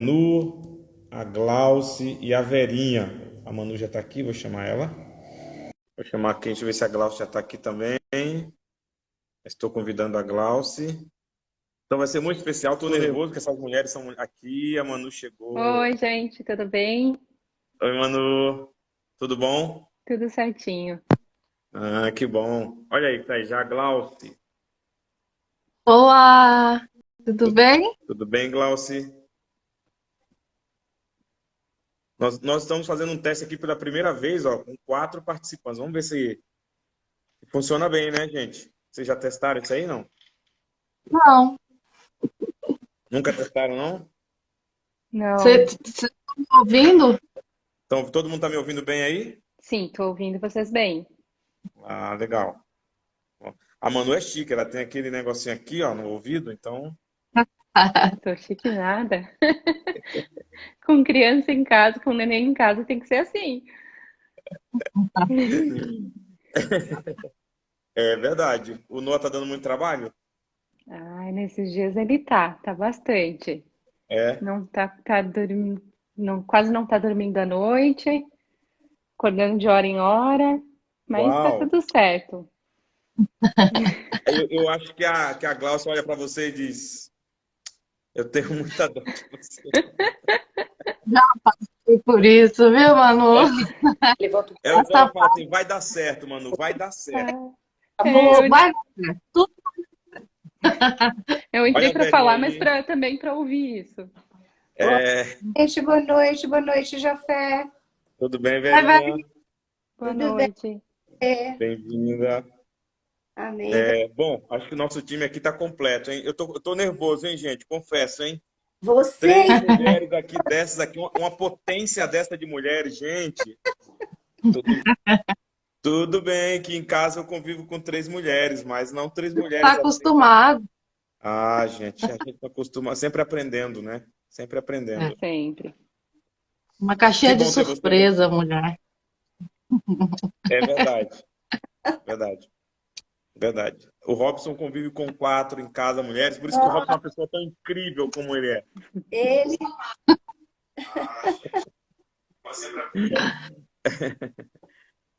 Manu, a Glauce e a Verinha. A Manu já está aqui, vou chamar ela. Vou chamar aqui, deixa eu ver se a Glauce já está aqui também. Estou convidando a Glauce. Então vai ser muito especial, estou nervoso porque essas mulheres são aqui, a Manu chegou. Oi, gente, tudo bem? Oi, Manu, tudo bom? Tudo certinho. Ah, que bom. Olha aí, tá aí já a Glauce. Olá, tudo bem? Tudo bem, Glauce? Nós estamos fazendo um teste aqui pela primeira vez, ó, com 4 participantes. Vamos ver se funciona bem, né, gente? Vocês já testaram isso aí, não? Não. Nunca testaram, não? Você Não, está me ouvindo? Então, todo mundo está me ouvindo bem aí? sim, tô ouvindo vocês bem. Ah, legal. Ó, a Manu é chique, ela tem aquele negocinho aqui, ó, no ouvido, então. Tô chique nada. Com criança em casa, com neném em casa, tem que ser assim. É verdade. O Noah tá dando muito trabalho? Ai, nesses dias ele tá bastante. É. Não tá dormindo, não, quase não tá dormindo à noite, acordando de hora em hora, mas tá Uau! tudo certo. Eu acho que a Glaucia olha para você e diz: Eu tenho muita dor de você. Já passei por isso, viu, Manu? Ela fala assim: Vai dar certo, Manu, vai dar certo. Ah, Amor, vai dar tudo. eu entrei Olha a para velhinha falar, mas aí. também para ouvir isso. É, Gente, boa noite, Jafé. tudo bem, Vai, vai. velhinha? Boa Tudo bem? noite. Bem-vinda. Amém. Bom, acho que o nosso time aqui tá completo, hein? Eu tô nervoso, hein, gente? Confesso, hein? Três Vocês, mulheres aqui dessas aqui, uma potência dessa de mulheres, gente. Tudo, tudo bem que em casa eu convivo com 3 mulheres, mas não 3 mulheres Está assim. acostumado. Ah, gente, a gente acostuma, sempre aprendendo, né? Sempre É, aprendendo. sempre. Uma Que caixinha de bom ter você aí. surpresa, mulher. É verdade, verdade, verdade. O Robson convive com 4 em casa, mulheres, por isso que o Robson é uma pessoa tão incrível como ele é. ele,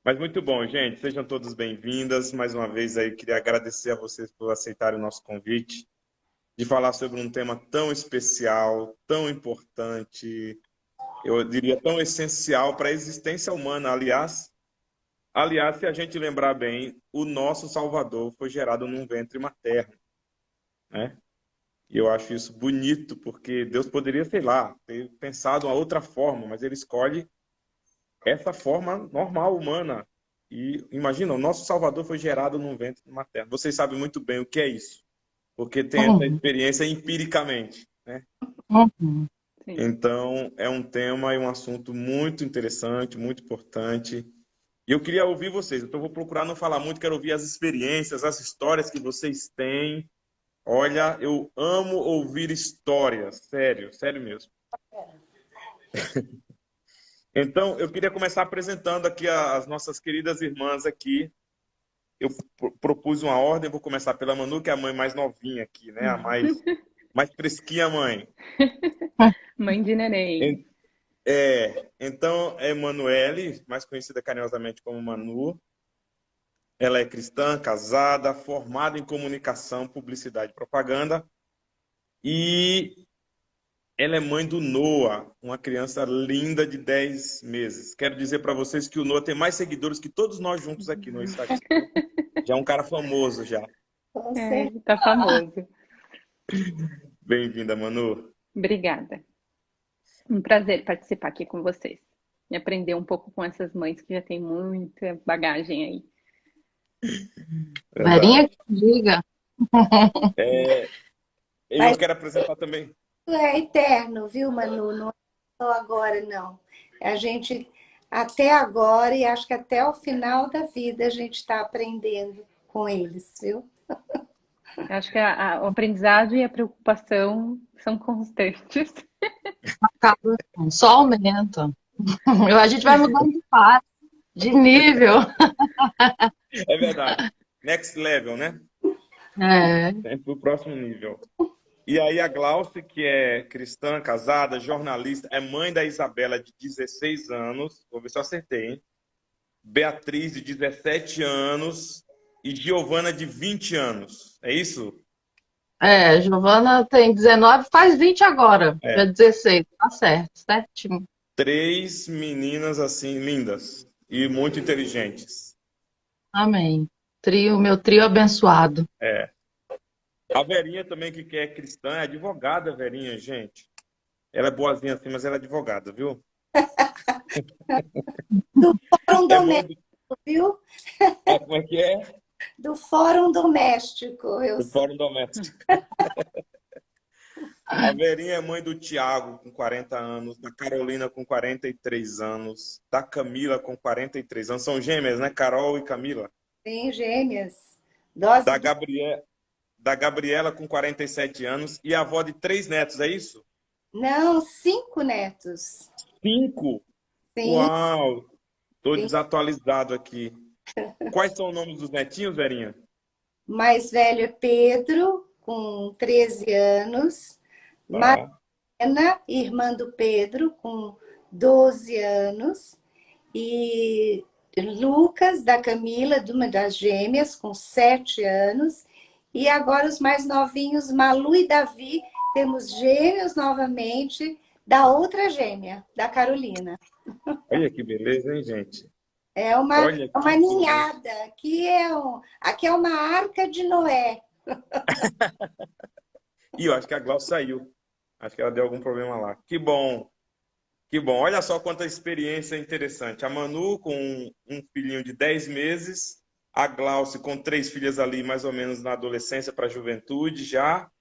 Mas muito bom, gente. Sejam todos bem-vindas. Mais uma vez aí, queria agradecer a vocês por aceitarem o nosso convite de falar sobre um tema tão especial, tão importante, eu diria tão essencial para a existência humana. Aliás, se a gente lembrar bem, o nosso Salvador foi gerado num ventre materno, né? E eu acho isso bonito, porque Deus poderia, sei lá, ter pensado uma outra forma, mas ele escolhe essa forma normal, humana. E imagina, o nosso Salvador foi gerado num ventre materno. Vocês sabem muito bem o que é isso, porque tem essa Uhum, experiência empiricamente, né? uhum. Sim. Então, é um tema e um assunto muito interessante, muito importante. E eu queria ouvir vocês. Então, eu vou procurar não falar muito, quero ouvir as experiências, as histórias que vocês têm. Olha, eu amo ouvir histórias, sério, sério mesmo. Então, eu queria começar apresentando aqui as nossas queridas irmãs aqui. Eu propus uma ordem, vou começar pela Manu, que é a mãe mais novinha aqui, né? A mais fresquinha mãe. Mãe de neném. En- então, é Emanuele, mais conhecida carinhosamente como Manu. Ela é cristã, casada, formada em comunicação, publicidade e propaganda. E ela é mãe do Noah, uma criança linda de 10 meses. Quero dizer para vocês que o Noah tem mais seguidores que todos nós juntos aqui no Instagram. Já é um cara famoso já. com É, certeza. ele tá famoso. Bem-vinda, Manu. Obrigada. Um prazer participar aqui com vocês. E aprender um pouco com essas mães que já têm muita bagagem aí. Verinha Verdade. que diga. Eu Mas quero apresentar também. isso é eterno, viu, Manu? Não é só agora, não. A gente, até agora, e acho que até o final da vida, a gente está aprendendo com eles, viu? Acho que o aprendizado e a preocupação são constantes. Acaba, só aumenta. A gente vai mudando de fase, de nível. É verdade. Next level, né? É. Sempre o próximo nível. E aí a Glauce, que é cristã, casada, jornalista, é mãe da Isabela, de 16 anos. Vou ver se eu acertei, hein? Beatriz, de 17 anos. E Giovana, de 20 anos. É isso? Giovana tem 19, faz 20 agora, É. dia 16, tá certo, certinho. 3 meninas, assim, lindas. E muito inteligentes. Amém. Meu trio abençoado. É. A Verinha também, que é cristã, é advogada, Verinha, gente. Ela é boazinha assim, mas ela é advogada, viu? Do Fórum É mãe Doméstico, viu? Como é que é? Do Fórum Doméstico, eu Do sei. Fórum Doméstico. A Verinha é mãe do Tiago, com 40 anos, da Carolina, com 43 anos, da Camila, com 43 anos. São gêmeas, né? Carol e Camila. Tem gêmeas. Dose Da Gabriela, com 47 anos, e a avó de 3 netos, é isso? Não, 5 netos. 5? Sim, Uau! Estou sim. desatualizado aqui. Quais são os nomes dos netinhos, Verinha? O mais velho é Pedro, com 13 anos. Tá. Mariana, irmã do Pedro, com 12 anos. E Lucas, da Camila, de uma das gêmeas, com 7 anos. E agora os mais novinhos, Malu e Davi, temos gêmeos novamente, da outra gêmea, da Carolina. Olha que beleza, hein, gente? É uma Olha que beleza. ninhada. Aqui é uma arca de Noé. E eu acho que a Glaucia saiu. Acho que ela deu algum problema lá. Que bom. Que bom. Olha só quanta experiência interessante. A Manu com um filhinho de 10 meses. A Glaucia com 3 filhas ali, mais ou menos na adolescência para a juventude já.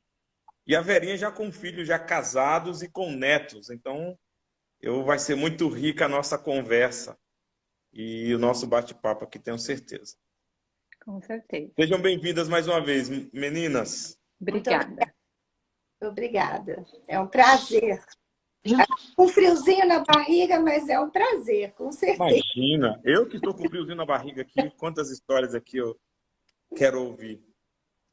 E a Verinha já com filhos já casados e com netos. Então, vai ser muito rica a nossa conversa e o nosso bate-papo aqui, tenho certeza. Com certeza. Sejam bem-vindas mais uma vez, meninas. Obrigada. Obrigada. É um prazer. Com friozinho na barriga, mas é um prazer, com certeza. Imagina, eu que estou com friozinho na barriga aqui, quantas histórias aqui eu quero ouvir.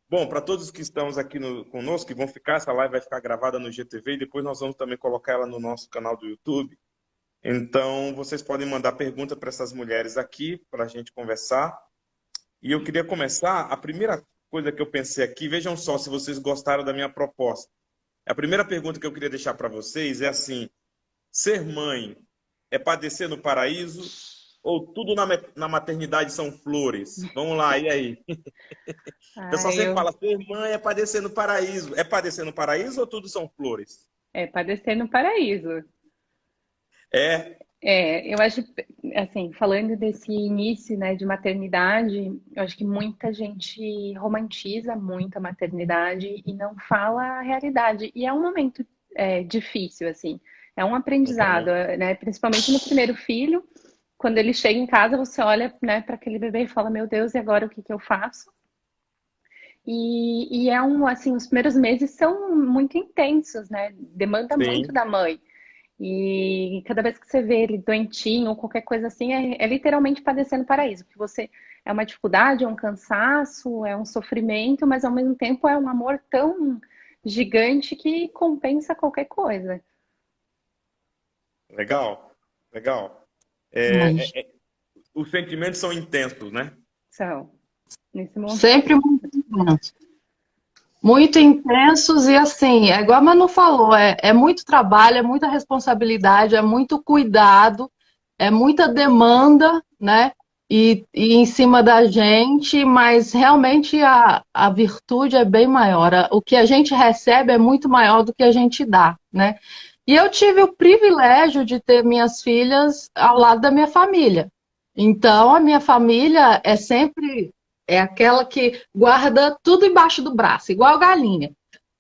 Bom, para todos que estamos aqui conosco, que vão ficar, essa live vai ficar gravada no GTV e depois nós vamos também colocar ela no nosso canal do YouTube. Então, vocês podem mandar pergunta para essas mulheres aqui, para a gente conversar. E eu queria começar, a primeira coisa que eu pensei aqui, vejam só se vocês gostaram da minha proposta. A primeira pergunta que eu queria deixar para vocês é assim: ser mãe é padecer no paraíso ou tudo na maternidade são flores? Vamos lá, e aí? O pessoal sempre fala, ser mãe é padecer no paraíso. É padecer no paraíso ou tudo são flores? É padecer no paraíso. Eu acho, assim, falando desse início, né, de maternidade, eu acho que muita gente romantiza muito a maternidade e não fala a realidade. E é um momento difícil, assim. É um aprendizado, né, principalmente no primeiro filho. Quando ele chega em casa, você olha, né, para aquele bebê e fala, meu Deus, e agora o que eu faço? E assim, os primeiros meses são muito intensos, né? Demanda muito da mãe. E cada vez que você vê ele doentinho ou qualquer coisa assim, é literalmente padecer no paraíso. Porque você é uma dificuldade, é um cansaço, é um sofrimento, mas ao mesmo tempo é um amor tão gigante que compensa qualquer coisa. Legal, legal. Os sentimentos são intensos, né? São. Nesse momento. Sempre muito intensos. Muito intensos e assim, é igual a Manu falou, é muito trabalho, é muita responsabilidade, é muito cuidado, é muita demanda, né? E em cima da gente, mas realmente a virtude é bem maior. O que a gente recebe é muito maior do que a gente dá, né? E eu tive o privilégio de ter minhas filhas ao lado da minha família. Então, a minha família é aquela que guarda tudo embaixo do braço, igual galinha.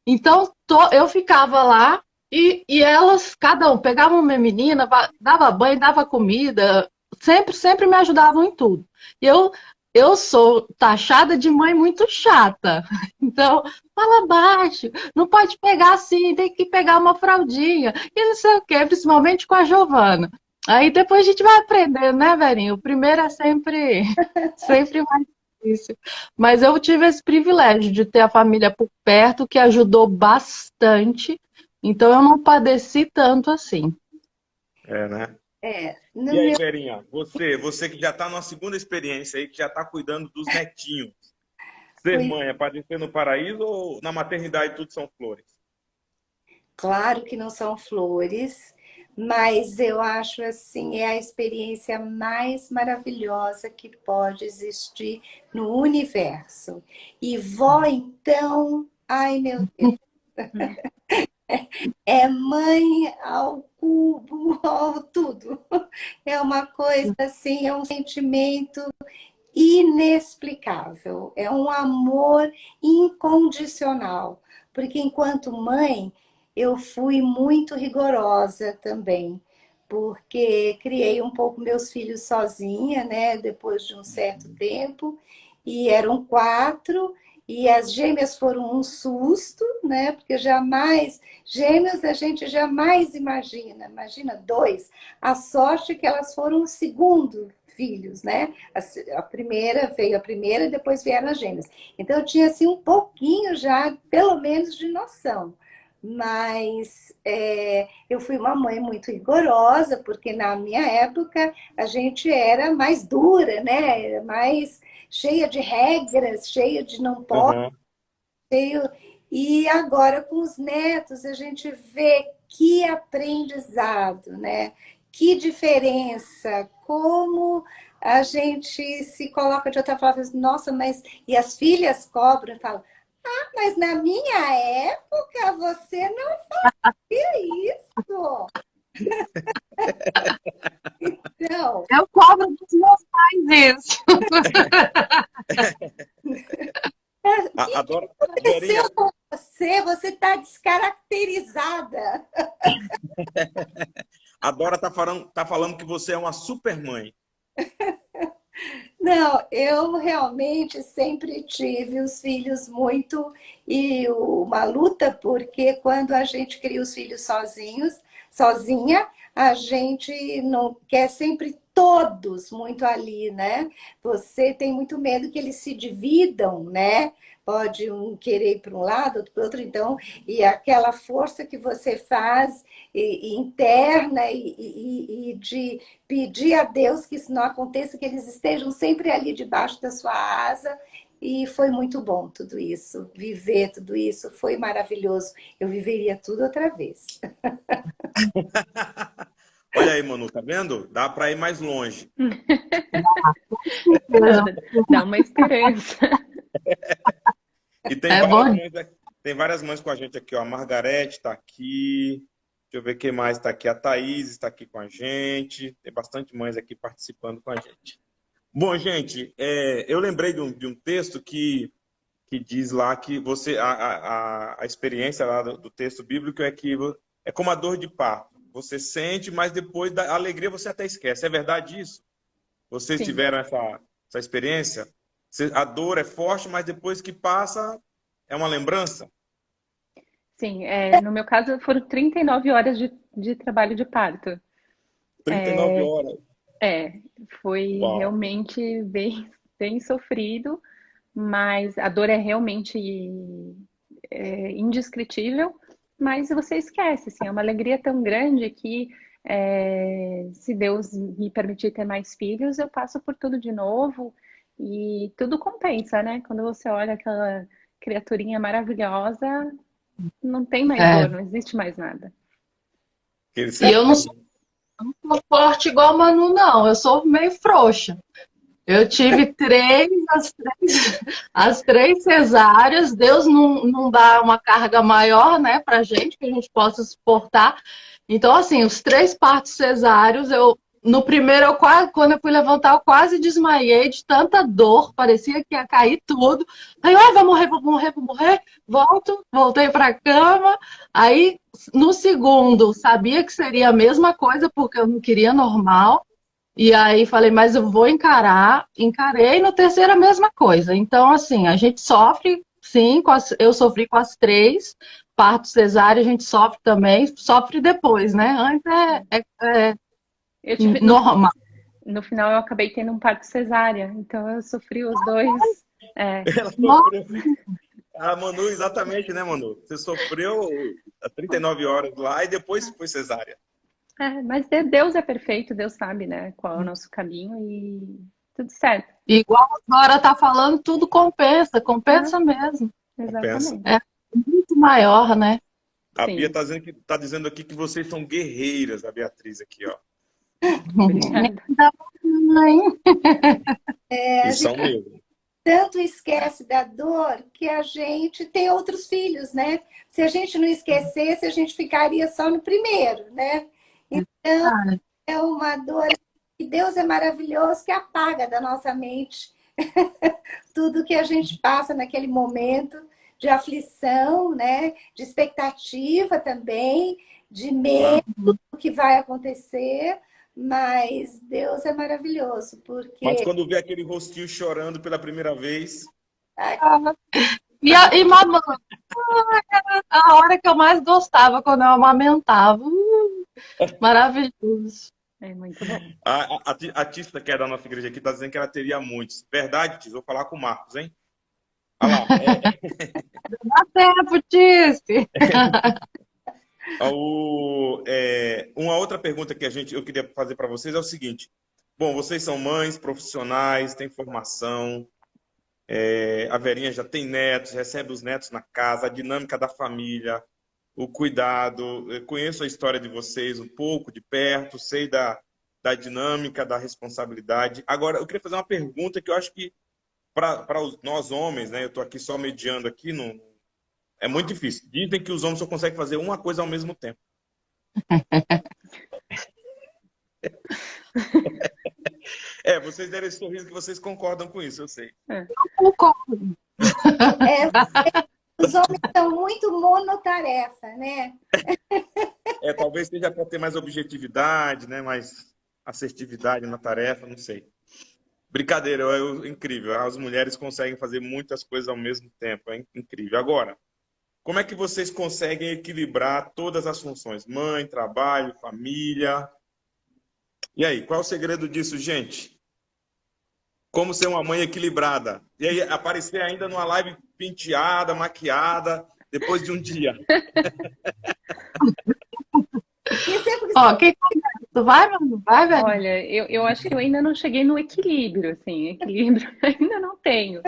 Então, eu ficava lá e elas, cada um, pegavam minha menina, dava banho, dava comida, sempre me ajudavam em tudo. E eu sou taxada de mãe muito chata. Então, fala baixo, não pode pegar assim, tem que pegar uma fraldinha. E não sei o quê, principalmente com a Giovana. Aí depois a gente vai aprendendo, né, Verinha? O primeiro é sempre mais difícil. Mas eu tive esse privilégio de ter a família por perto, que ajudou bastante. Então eu não padeci tanto assim. É, né? No E aí, meu, Verinha, você que já está numa segunda experiência aí, que já está cuidando dos netinhos. Ser pois, mãe é padecer no paraíso ou na maternidade tudo são flores? claro que não são flores, mas eu acho assim, é a experiência mais maravilhosa que pode existir no universo. E vó, então, ai meu Deus, é mãe ao cubo, ao tudo. É uma coisa assim, é um sentimento inexplicável, é um amor incondicional, porque enquanto mãe eu fui muito rigorosa também, porque criei um pouco meus filhos sozinha, né, depois de um certo tempo, e eram 4, e as gêmeas foram um susto, né, porque jamais, gêmeas a gente jamais imagina 2, a sorte é que elas foram o segundo filhos, né? A primeira veio a primeira, depois vieram as gêmeas. Então eu tinha assim um pouquinho já, pelo menos, de noção. Mas eu fui uma mãe muito rigorosa, porque na minha época a gente era mais dura, né? Era mais cheia de regras, cheia de não pode, Aham. cheio... E agora com os netos a gente vê que aprendizado, né? Que diferença, como a gente se coloca de outra forma, nossa, mas e as filhas cobram e falam, mas na minha época você não fazia isso. Não, Eu cobro dos meus pais isso. o que Adoro. Verinha, aconteceu com você? Você está descaracterizada. a Dora tá falando que você é uma super mãe. Não, eu realmente sempre tive os filhos muito e uma luta, porque quando a gente cria os filhos sozinha, a gente não quer sempre todos muito ali, né? Você tem muito medo que eles se dividam, né? Pode um querer ir para um lado, outro para o outro, então, e aquela força que você faz interna e de pedir a Deus que isso não aconteça, que eles estejam sempre ali debaixo da sua asa. E foi muito bom tudo isso, viver tudo isso, foi maravilhoso. Eu viveria tudo outra vez. Olha aí, Manu, tá vendo? Dá para ir mais longe. Dá uma esperança. E É bom. tem várias mães com a gente aqui, ó. A Margarete está aqui. Deixa eu ver quem mais está aqui. A Thaís está aqui com a gente. Tem bastante mães aqui participando com a gente. Bom, gente, eu lembrei de um texto que diz lá que a experiência lá do texto bíblico é que é como a dor de parto. Você sente, mas depois da alegria você até esquece. É verdade isso? Vocês Sim, tiveram essa experiência? A dor é forte, mas depois que passa, é uma lembrança? sim. No meu caso, foram 39 horas de trabalho de parto. 39 horas. É, foi Uau. realmente bem, bem sofrido, mas a dor é realmente indescritível, mas você esquece, assim, é uma alegria tão grande que se Deus me permitir ter mais filhos, eu passo por tudo de novo e tudo compensa, né? Quando você olha aquela criaturinha maravilhosa, não tem mais É. dor, não existe mais nada. Aquele E eu não sentimento. sou forte igual a Manu, não. Eu sou meio frouxa. Eu tive as três cesáreas. Deus não dá uma carga maior, né, pra gente, que a gente possa suportar. Então, assim, os 3 partos cesáreos, no primeiro, quando eu fui levantar, eu quase desmaiei de tanta dor, parecia que ia cair tudo. Aí, vai morrer, vou morrer, vou morrer. Voltei pra cama. Aí, no segundo, sabia que seria a mesma coisa, porque eu não queria normal. E aí falei, mas eu vou encarar. Encarei, no terceiro a mesma coisa. Então, assim, a gente sofre, sim, eu sofri com as 3. Parto cesárea, a gente sofre também, sofre depois, né? Antes é Eu tive, no, normal. no final eu acabei tendo um parto cesárea, então eu sofri os dois. Ela sofreu. A Manu, exatamente, né, Manu? Você sofreu 39 horas lá e depois foi cesárea. Mas Deus é perfeito, Deus sabe, né, qual é o nosso caminho e tudo certo. Igual agora tá falando, tudo compensa mesmo. Exatamente. É muito maior, né? A Sim. Bia tá dizendo aqui que vocês são guerreiras, a Beatriz aqui, ó. Obrigada. E são mesmo. Tanto esquece da dor que a gente tem outros filhos, né? Se a gente não esquecesse, a gente ficaria só no primeiro, né? Então, é uma dor que Deus é maravilhoso, que apaga da nossa mente tudo que a gente passa naquele momento de aflição, né? De expectativa também, de medo do que vai acontecer. Mas Deus é maravilhoso, porque... Mas quando vê aquele rostinho chorando pela primeira vez... E mamãe, a hora que eu mais gostava, quando eu amamentava. Maravilhoso. É muito bom. A Tista, que é da nossa igreja aqui, está dizendo que ela teria muitos. Verdade, Tista? Vou falar com o Marcos, hein? Olha lá. Dá tempo, Tiste. Uma outra pergunta que eu queria fazer para vocês é o seguinte. Bom, vocês são mães, profissionais, têm formação, a Verinha já tem netos, recebe os netos na casa, a dinâmica da família, o cuidado. Eu conheço a história de vocês um pouco de perto, sei da dinâmica, da responsabilidade. Agora, eu queria fazer uma pergunta que eu acho que para nós homens, né? Eu estou aqui só mediando aqui, é muito difícil. Dizem que os homens só conseguem fazer uma coisa ao mesmo tempo. Vocês deram esse sorriso que vocês concordam com isso, eu sei. Eu concordo. Os homens são muito monotarefa, né? Talvez seja para ter mais objetividade, né? Mais assertividade na tarefa, não sei. Brincadeira, é incrível. As mulheres conseguem fazer muitas coisas ao mesmo tempo, é incrível. Agora, como é que vocês conseguem equilibrar todas as funções? Mãe, trabalho, família. E aí, qual é o segredo disso, gente? Como ser uma mãe equilibrada? E aí, aparecer ainda numa live penteada, maquiada, depois de um dia. Quem começa? Vai, mano? Vai, velho. Olha, eu acho que eu ainda não cheguei no equilíbrio, assim. Equilíbrio ainda não tenho.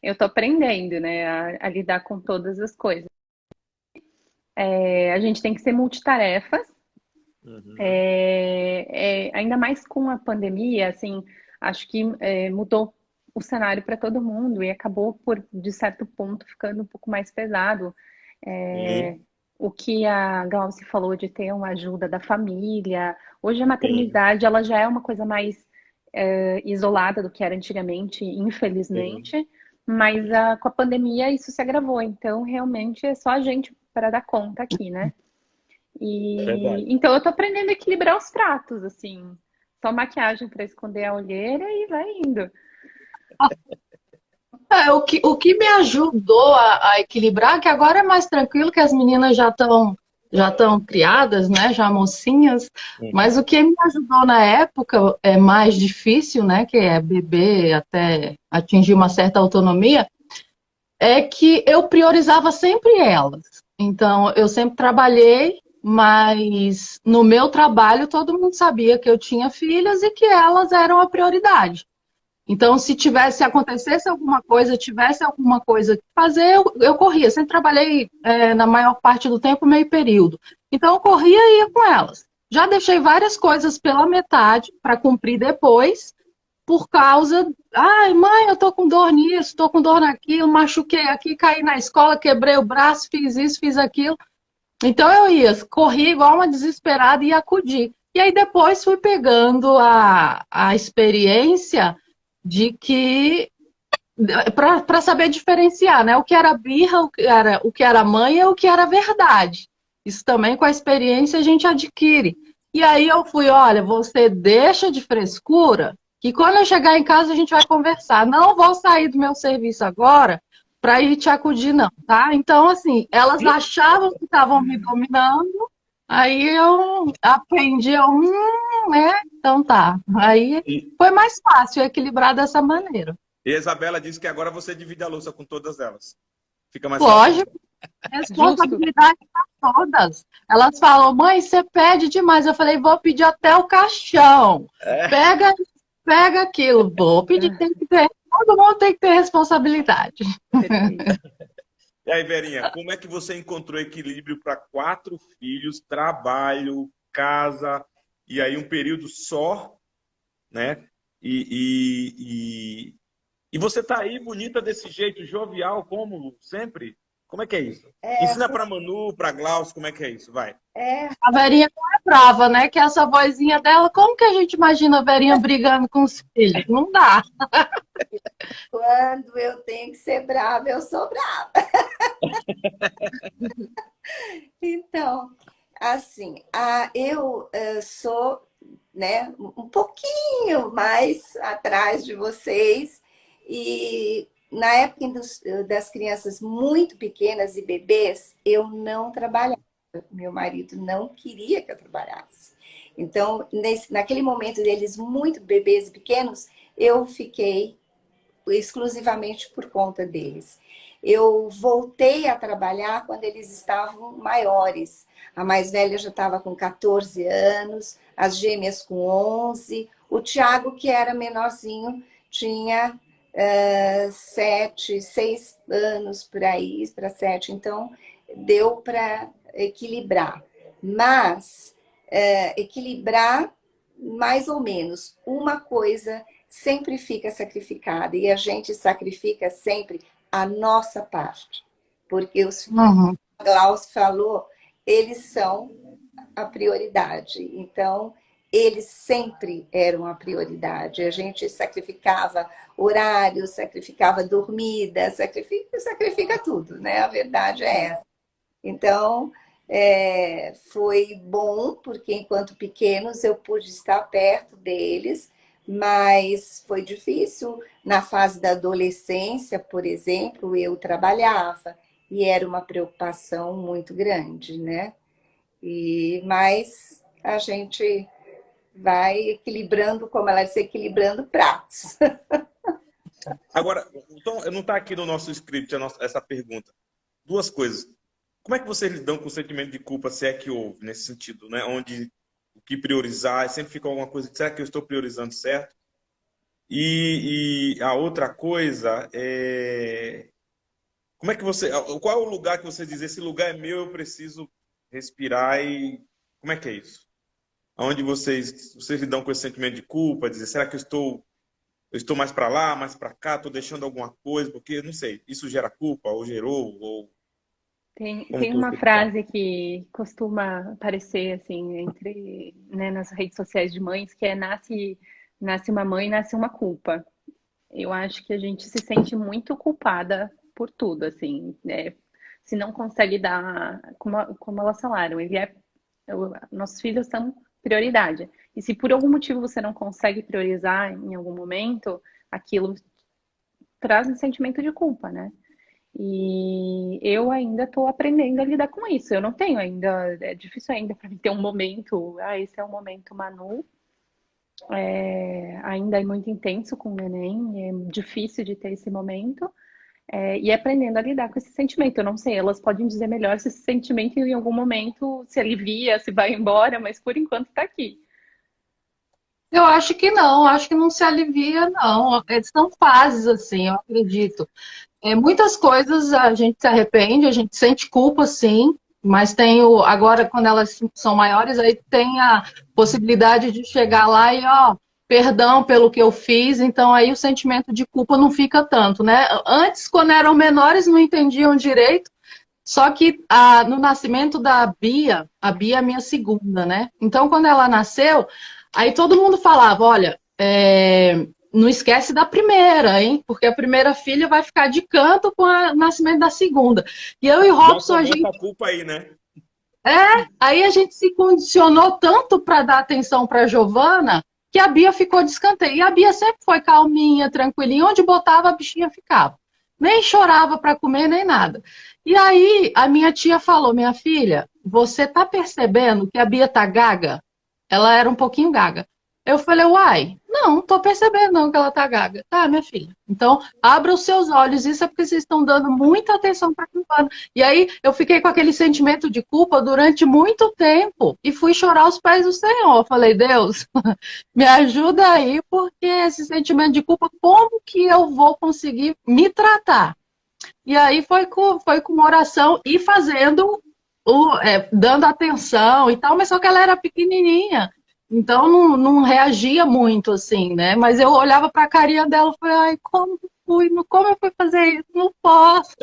Eu tô aprendendo, né, a lidar com todas as coisas. A gente tem que ser multitarefas. Ainda mais com a pandemia, assim, acho que mudou o cenário para todo mundo e acabou de certo ponto, ficando um pouco mais pesado. O que a Glauci falou de ter uma ajuda da família. Hoje a maternidade ela já é uma coisa mais isolada do que era antigamente, infelizmente. Mas com a pandemia isso se agravou. Então, realmente, é só a gente para dar conta aqui, né? Então eu tô aprendendo a equilibrar os pratos, assim. Só maquiagem para esconder a olheira e vai indo. O que me ajudou a equilibrar, que agora é mais tranquilo, que as meninas já estão criadas, né? Já mocinhas. Mas o que me ajudou na época é mais difícil, né? Que é beber até atingir uma certa autonomia, é que eu priorizava sempre elas. Então, eu sempre trabalhei, mas no meu trabalho todo mundo sabia que eu tinha filhas e que elas eram a prioridade. Então, se acontecesse alguma coisa, tivesse alguma coisa que fazer, eu corria. Sempre trabalhei, na maior parte do tempo, meio período. Então, eu corria e ia com elas. Já deixei várias coisas pela metade para cumprir depois, por causa... Ai, mãe, eu tô com dor nisso, tô com dor naquilo, machuquei aqui, caí na escola, quebrei o braço, fiz isso, fiz aquilo. Então, corria igual uma desesperada e ia acudir. E aí, depois, fui pegando a experiência de que... para saber diferenciar, né? O que era birra, o que era mãe e o que era verdade. Isso também, com a experiência, a gente adquire. E aí eu fui, olha, você deixa de frescura, que quando eu chegar em casa a gente vai conversar. Não vou sair do meu serviço agora para ir te acudir, não, tá? Então, assim, elas achavam que estavam me dominando Aí eu aprendi, então tá. Aí E, foi mais fácil equilibrar dessa maneira. e a Isabela disse que agora você divide a louça com todas elas. Fica mais fácil? Lógico, Justo. responsabilidade para todas. Elas falam, mãe, você pede demais. Eu falei, vou pedir até o caixão. Pega, pega aquilo. Vou pedir, tem que ter. Todo mundo tem que ter responsabilidade. Perfeito. E aí, Verinha, como é que você encontrou equilíbrio para 4 filhos, trabalho, casa, e aí um período só, né? E você tá aí bonita desse jeito, jovial, como sempre? Como é que é isso? Ensina para Manu, para Glaucio, como é que é isso? Vai. A Verinha não é brava, né? Que essa vozinha dela, como que a gente imagina a Verinha brigando com os filhos? Não dá. Quando eu tenho que ser brava, eu sou brava. Então, assim, eu sou, né, um pouquinho mais atrás de vocês e na época das crianças muito pequenas e bebês, eu não trabalhava. Meu marido não queria que eu trabalhasse. Então, naquele momento deles muito bebês e pequenos, eu fiquei exclusivamente por conta deles. Eu voltei a trabalhar quando eles estavam maiores. A mais velha já estava com 14 anos, as gêmeas com 11. O Tiago, que era menorzinho, tinha 6 anos por aí, para 7. Então, deu para equilibrar. Mas, equilibrar mais ou menos uma coisa sempre fica sacrificada. E a gente sacrifica sempre a nossa parte. Porque os Uhum. Glaucio falou, eles são a prioridade. Então, eles sempre eram a prioridade. A gente sacrificava horário, sacrificava dormida, sacrifica tudo, né? A verdade é essa. Então, foi bom, porque enquanto pequenos eu pude estar perto deles, mas foi difícil. Na fase da adolescência, por exemplo, eu trabalhava e era uma preocupação muito grande, né? Mas a gente vai equilibrando, como ela disse, equilibrando pratos. Agora, então, não está aqui no nosso script essa pergunta. 2 coisas. Como é que vocês lidam com o sentimento de culpa, se é que houve, nesse sentido, né? Onde o que priorizar, sempre fica alguma coisa, será que eu estou priorizando certo? E a outra coisa é... Como é que você... Qual é o lugar que você diz, esse lugar é meu, eu preciso respirar e... Como é que é isso? Onde vocês lidam com esse sentimento de culpa, dizer, será que eu estou mais para lá, mais para cá, estou deixando alguma coisa, porque, não sei, isso gera culpa, ou gerou, ou como Tem que uma você fala? frase que costuma aparecer assim né, nas redes sociais de mães, que é nasce uma mãe, nasce uma culpa. Eu acho que a gente se sente muito culpada por tudo, assim, né? Se não consegue dar, como elas falaram, nossos filhos são prioridade. E se por algum motivo você não consegue priorizar em algum momento, aquilo traz um sentimento de culpa, né? E eu ainda estou aprendendo a lidar com isso. Eu não tenho ainda, é difícil ainda para mim ter um momento. Esse é um momento Manu. Ainda é muito intenso com o neném, é difícil de ter esse momento. E aprendendo a lidar com esse sentimento. Eu não sei, elas podem dizer melhor se esse sentimento em algum momento se alivia, se vai embora, mas por enquanto está aqui. Eu acho que não se alivia, não. São fases, assim, eu acredito. Muitas coisas a gente se arrepende, a gente sente culpa, sim, mas agora, quando elas são maiores, aí tem a possibilidade de chegar lá e, ó, perdão pelo que eu fiz, então aí o sentimento de culpa não fica tanto, né? Antes, quando eram menores, não entendiam direito, só que no nascimento da Bia, a Bia é a minha segunda, né? Então, quando ela nasceu, aí todo mundo falava, olha, não esquece da primeira, hein? Porque a primeira filha vai ficar de canto com o nascimento da segunda. E eu e Já Robson, começa a culpa aí, né? aí a gente se condicionou tanto para dar atenção para a Giovana que a Bia ficou de escanteio. E a Bia sempre foi calminha, tranquilinha, onde botava a bichinha ficava. nem chorava para comer, nem nada. E aí a minha tia falou, minha filha, você tá percebendo que a Bia tá gaga? Ela era um pouquinho gaga. Eu falei, uai, não tô percebendo não que ela tá gaga. Tá, minha filha. Então, abra os seus olhos. Isso é porque vocês estão dando muita atenção para a. E aí eu fiquei com aquele sentimento de culpa durante muito tempo e fui chorar aos pés do Senhor. Eu falei, Deus, me ajuda aí, porque esse sentimento de culpa, como que eu vou conseguir me tratar? E aí foi com oração e fazendo, dando atenção e tal, mas só que ela era pequenininha. Então não reagia muito assim, né? Mas eu olhava para a carinha dela e falei, ai, como eu fui fazer isso? Não posso.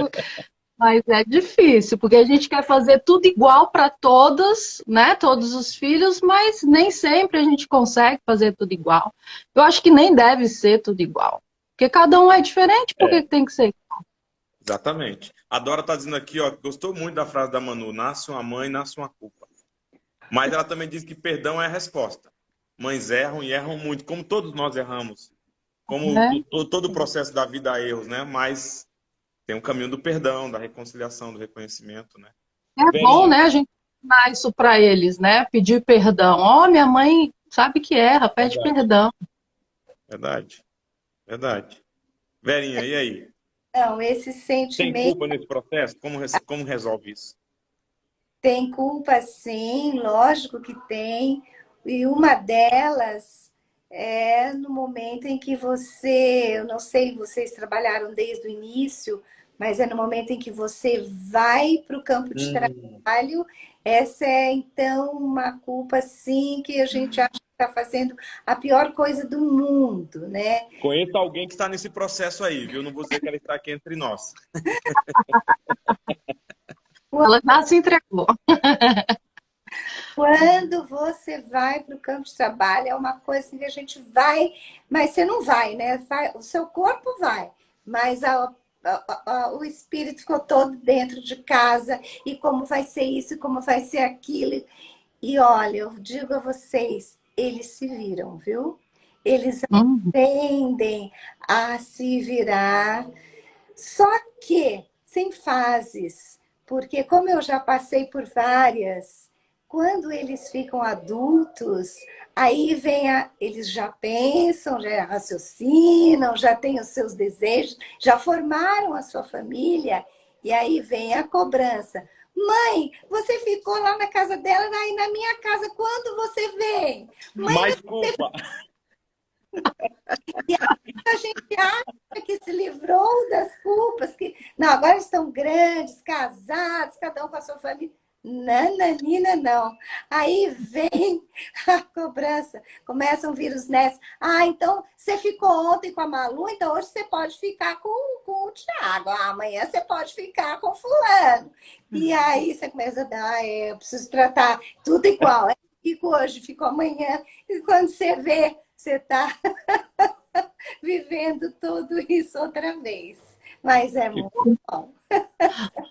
Mas é difícil, porque a gente quer fazer tudo igual para todas, né? Todos os filhos, mas nem sempre a gente consegue fazer tudo igual. Eu acho que nem deve ser tudo igual. Porque cada um é diferente, por que tem que ser igual? Exatamente. A Dora está dizendo aqui, ó, gostou muito da frase da Manu, nasce uma mãe, nasce uma culpa. Mas ela também diz que perdão é a resposta. Mães erram e erram muito, como todos nós erramos. Como todo o processo da vida há erros, né? Mas tem um caminho do perdão, da reconciliação, do reconhecimento, né? É bom, né, a gente ensinar isso para eles, né? Pedir perdão. Ó, minha mãe sabe que erra, pede perdão. Verdade. Verdade. Verinha, e aí? Não, esse Tem sentimento culpa nesse processo? Como resolve isso? tem culpa, sim, lógico que tem. E uma delas é no momento em que você, eu não sei, vocês trabalharam desde o início, mas é no momento em que você vai para o campo de trabalho. Essa é, então, uma culpa, sim, que a gente acha que está fazendo a pior coisa do mundo, né? Conheço alguém que está nesse processo aí, viu? Não vou dizer que ela está aqui entre nós. Ela já se entregou. Quando você vai para o campo de trabalho, é uma coisa assim que a gente vai, mas você não vai, né? O seu corpo vai, mas o espírito ficou todo dentro de casa, e como vai ser isso, e como vai ser aquilo. E olha, eu digo a vocês, eles se viram, viu? Eles aprendem a se virar, só que sem fases, porque como eu já passei por várias, quando eles ficam adultos, aí eles já pensam, já raciocinam, já têm os seus desejos, já formaram a sua família, e aí vem a cobrança. Mãe, você ficou lá na casa dela, aí na minha casa, quando você vem? Mãe, mais culpa. E a gente acha que se livrou das culpas, que não, agora estão grandes, casados, cada um com a sua família. Nananina, não. Aí vem a cobrança, começam a vir os netos. Ah, então você ficou ontem com a Malu, então hoje você pode ficar com o Thiago. Amanhã você pode ficar com fulano. E aí você começa a dar, eu preciso tratar tudo igual. Fico hoje, fico amanhã. E quando você vê, você está vivendo tudo isso outra vez. Mas é muito bom.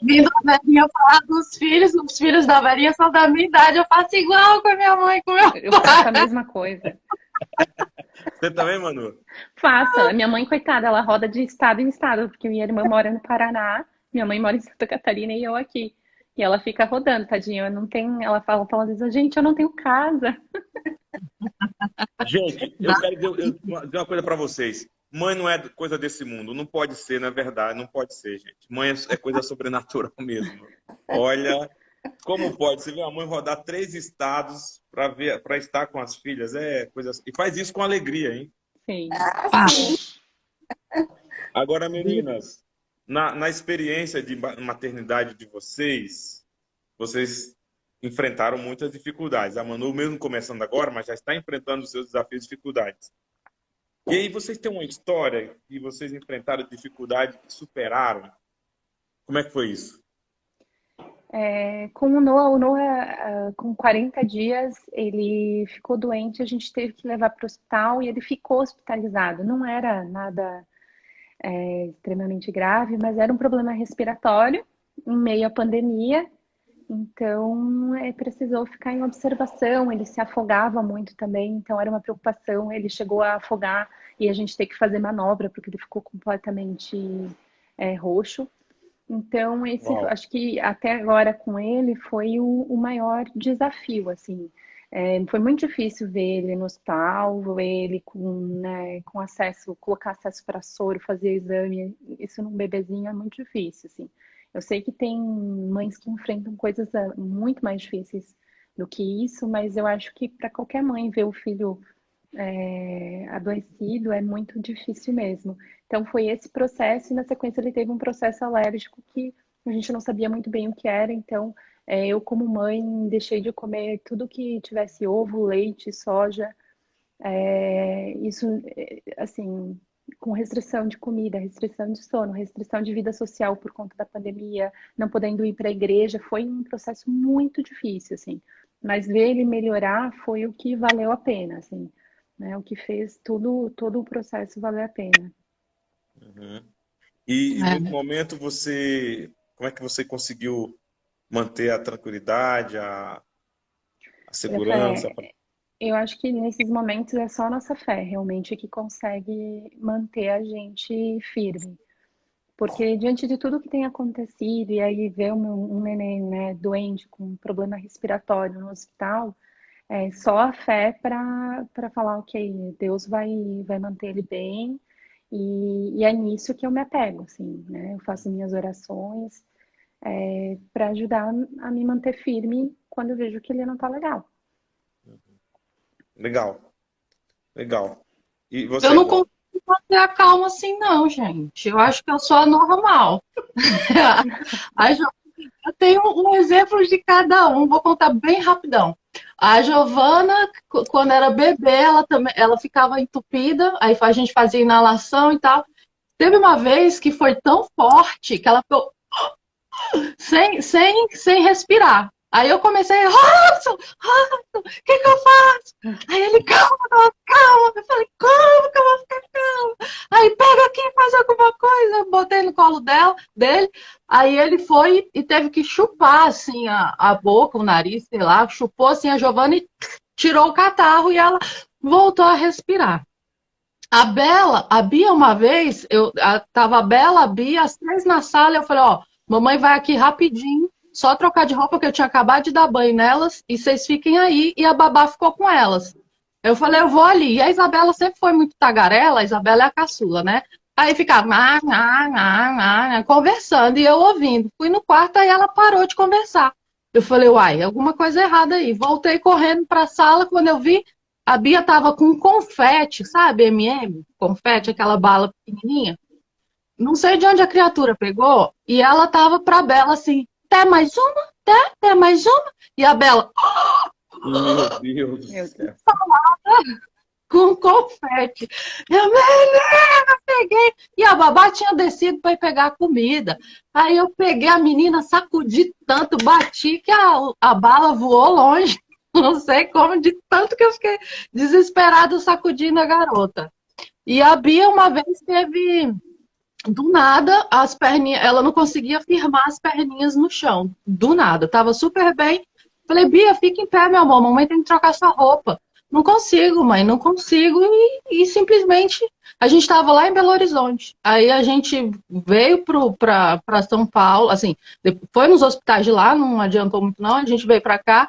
Vindo a Verinha falar dos filhos, os filhos da Verinha são da minha idade, eu faço igual com a minha mãe, com o meu pai. Eu faço a mesma coisa. Você também, Manu? Faço. A minha mãe, coitada, ela roda de estado em estado, porque minha irmã mora no Paraná, minha mãe mora em Santa Catarina e eu aqui. E ela fica rodando, tadinha. Eu não tenho, ela fala às vezes, gente, eu não tenho casa. Gente, eu quero dizer uma coisa para vocês. Mãe não é coisa desse mundo. Não pode ser, não é verdade. Não pode ser, gente. Mãe é coisa sobrenatural mesmo. Olha, como pode? Você vê a mãe rodar 3 estados para estar com as filhas. É coisa. E faz isso com alegria, hein? Sim. Agora, meninas, na experiência de maternidade de vocês enfrentaram muitas dificuldades. A Manu, mesmo começando agora, mas já está enfrentando os seus desafios e dificuldades. E aí vocês têm uma história que vocês enfrentaram dificuldade e superaram. Como é que foi isso? Com o Noah, com 40 dias, ele ficou doente, a gente teve que levar para o hospital e ele ficou hospitalizado. Não era nada extremamente grave, mas era um problema respiratório em meio à pandemia. Então, precisou ficar em observação, ele se afogava muito também, então era uma preocupação, ele chegou a afogar e a gente ter que fazer manobra, porque ele ficou completamente roxo. Então, Uau. acho que até agora com ele foi o maior desafio, assim. Foi muito difícil ver ele no hospital, ver ele com acesso, colocar acesso para soro, fazer exame. Isso num bebezinho é muito difícil, assim. Eu sei que tem mães que enfrentam coisas muito mais difíceis do que isso, mas eu acho que para qualquer mãe ver o filho adoecido é muito difícil mesmo. Então foi esse processo e na sequência ele teve um processo alérgico que a gente não sabia muito bem o que era, então eu como mãe deixei de comer tudo que tivesse ovo, leite, soja, isso assim, com restrição de comida, restrição de sono, restrição de vida social por conta da pandemia, não podendo ir para a igreja, foi um processo muito difícil, assim. Mas ver ele melhorar foi o que valeu a pena, assim, né? O que fez todo o processo valer a pena. Uhum. E nesse momento como é que você conseguiu manter a tranquilidade, a Olha, segurança? Fé, eu acho que nesses momentos é só a nossa fé realmente que consegue manter a gente firme. Porque diante de tudo que tem acontecido, e aí ver um neném, né, doente com um problema respiratório no hospital, só a fé para falar, ok, Deus vai manter ele bem, e é nisso que eu me apego, assim, né? Eu faço minhas orações para ajudar a me manter firme quando eu vejo que ele não tá legal. Legal, legal. E Eu você, não Glória? consigo manter a calma assim, não, gente. Eu acho que eu sou anormal. A Jo- Eu tenho um exemplo de cada um, vou contar bem rapidão. A Giovana, quando era bebê, ela também, ela ficava entupida, aí a gente fazia inalação e tal. Teve uma vez que foi tão forte que ela ficou sem respirar. Aí eu comecei, Robson, Robson, o que eu faço? Aí ele, calma, calma. Eu falei, como que eu vou ficar calma? Aí pega aqui, faz alguma coisa. Eu botei no colo dele. Aí ele foi e teve que chupar, assim, a boca, o nariz, sei lá. Chupou, assim, a Giovana e tirou o catarro e ela voltou a respirar. A Bia, uma vez, tava a Bela, a Bia, as três na sala, eu falei, ó, mamãe vai aqui rapidinho, só trocar de roupa que eu tinha acabado de dar banho nelas, e vocês fiquem aí, e a babá ficou com elas. Eu falei, eu vou ali. E a Isabela sempre foi muito tagarela, a Isabela é a caçula, né? Aí ficava conversando, e eu ouvindo. Fui no quarto, aí ela parou de conversar. Eu falei, uai, alguma coisa errada aí. Voltei correndo para a sala, quando eu vi, a Bia tava com confete, sabe, M&M? Confete, aquela bala pequenininha. Não sei de onde a criatura pegou, e ela tava pra Bela assim, até mais uma? Até mais uma? E a Bela, Meu Deus do Meu céu. Deus. com confete. Eu, menina, peguei. E a babá tinha descido para ir pegar a comida. Aí eu peguei a menina, sacudi tanto, bati que a bala voou longe. Não sei como, de tanto que eu fiquei desesperada sacudindo a garota. E a Bia uma vez teve, do nada, as perninhas, ela não conseguia firmar as perninhas no chão. Do nada, tava super bem. Falei, Bia, fica em pé, meu amor, mamãe tem que trocar sua roupa. Não consigo, mãe, não consigo. E simplesmente a gente estava lá em Belo Horizonte. Aí a gente veio para São Paulo, assim, foi nos hospitais de lá, não adiantou muito não, a gente veio para cá.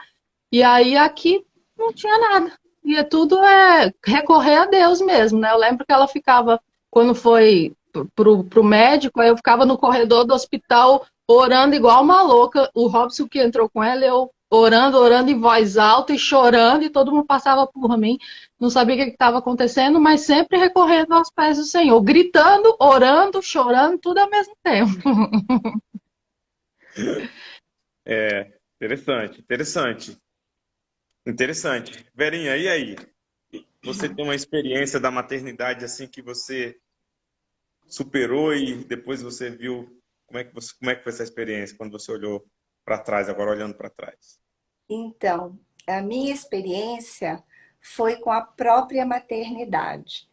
E aí aqui não tinha nada. E tudo é recorrer a Deus mesmo, né? Eu lembro que ela ficava, quando foi pro médico, aí eu ficava no corredor do hospital orando igual uma louca. O Robson que entrou com ela, eu orando em voz alta e chorando, e todo mundo passava por mim. Não sabia o que estava acontecendo, mas sempre recorrendo aos pés do Senhor, gritando, orando, chorando, tudo ao mesmo tempo. Interessante, interessante, interessante. Verinha, e aí? Você tem uma experiência da maternidade assim que você superou e depois você viu como é que foi essa experiência quando você olhou para trás, agora olhando para trás? Então, a minha experiência foi com a própria maternidade,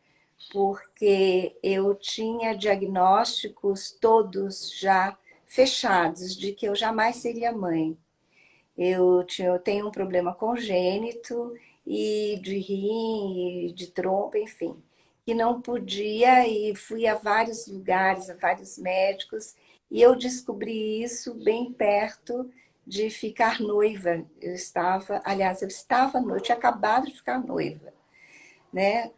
porque eu tinha diagnósticos todos já fechados de que eu jamais seria mãe. Eu tenho um problema congênito e de rim, e de trompa, enfim. que não podia e fui a vários lugares, a vários médicos, e eu descobri isso bem perto de ficar noiva. Eu estava noiva, eu tinha acabado de ficar noiva, né?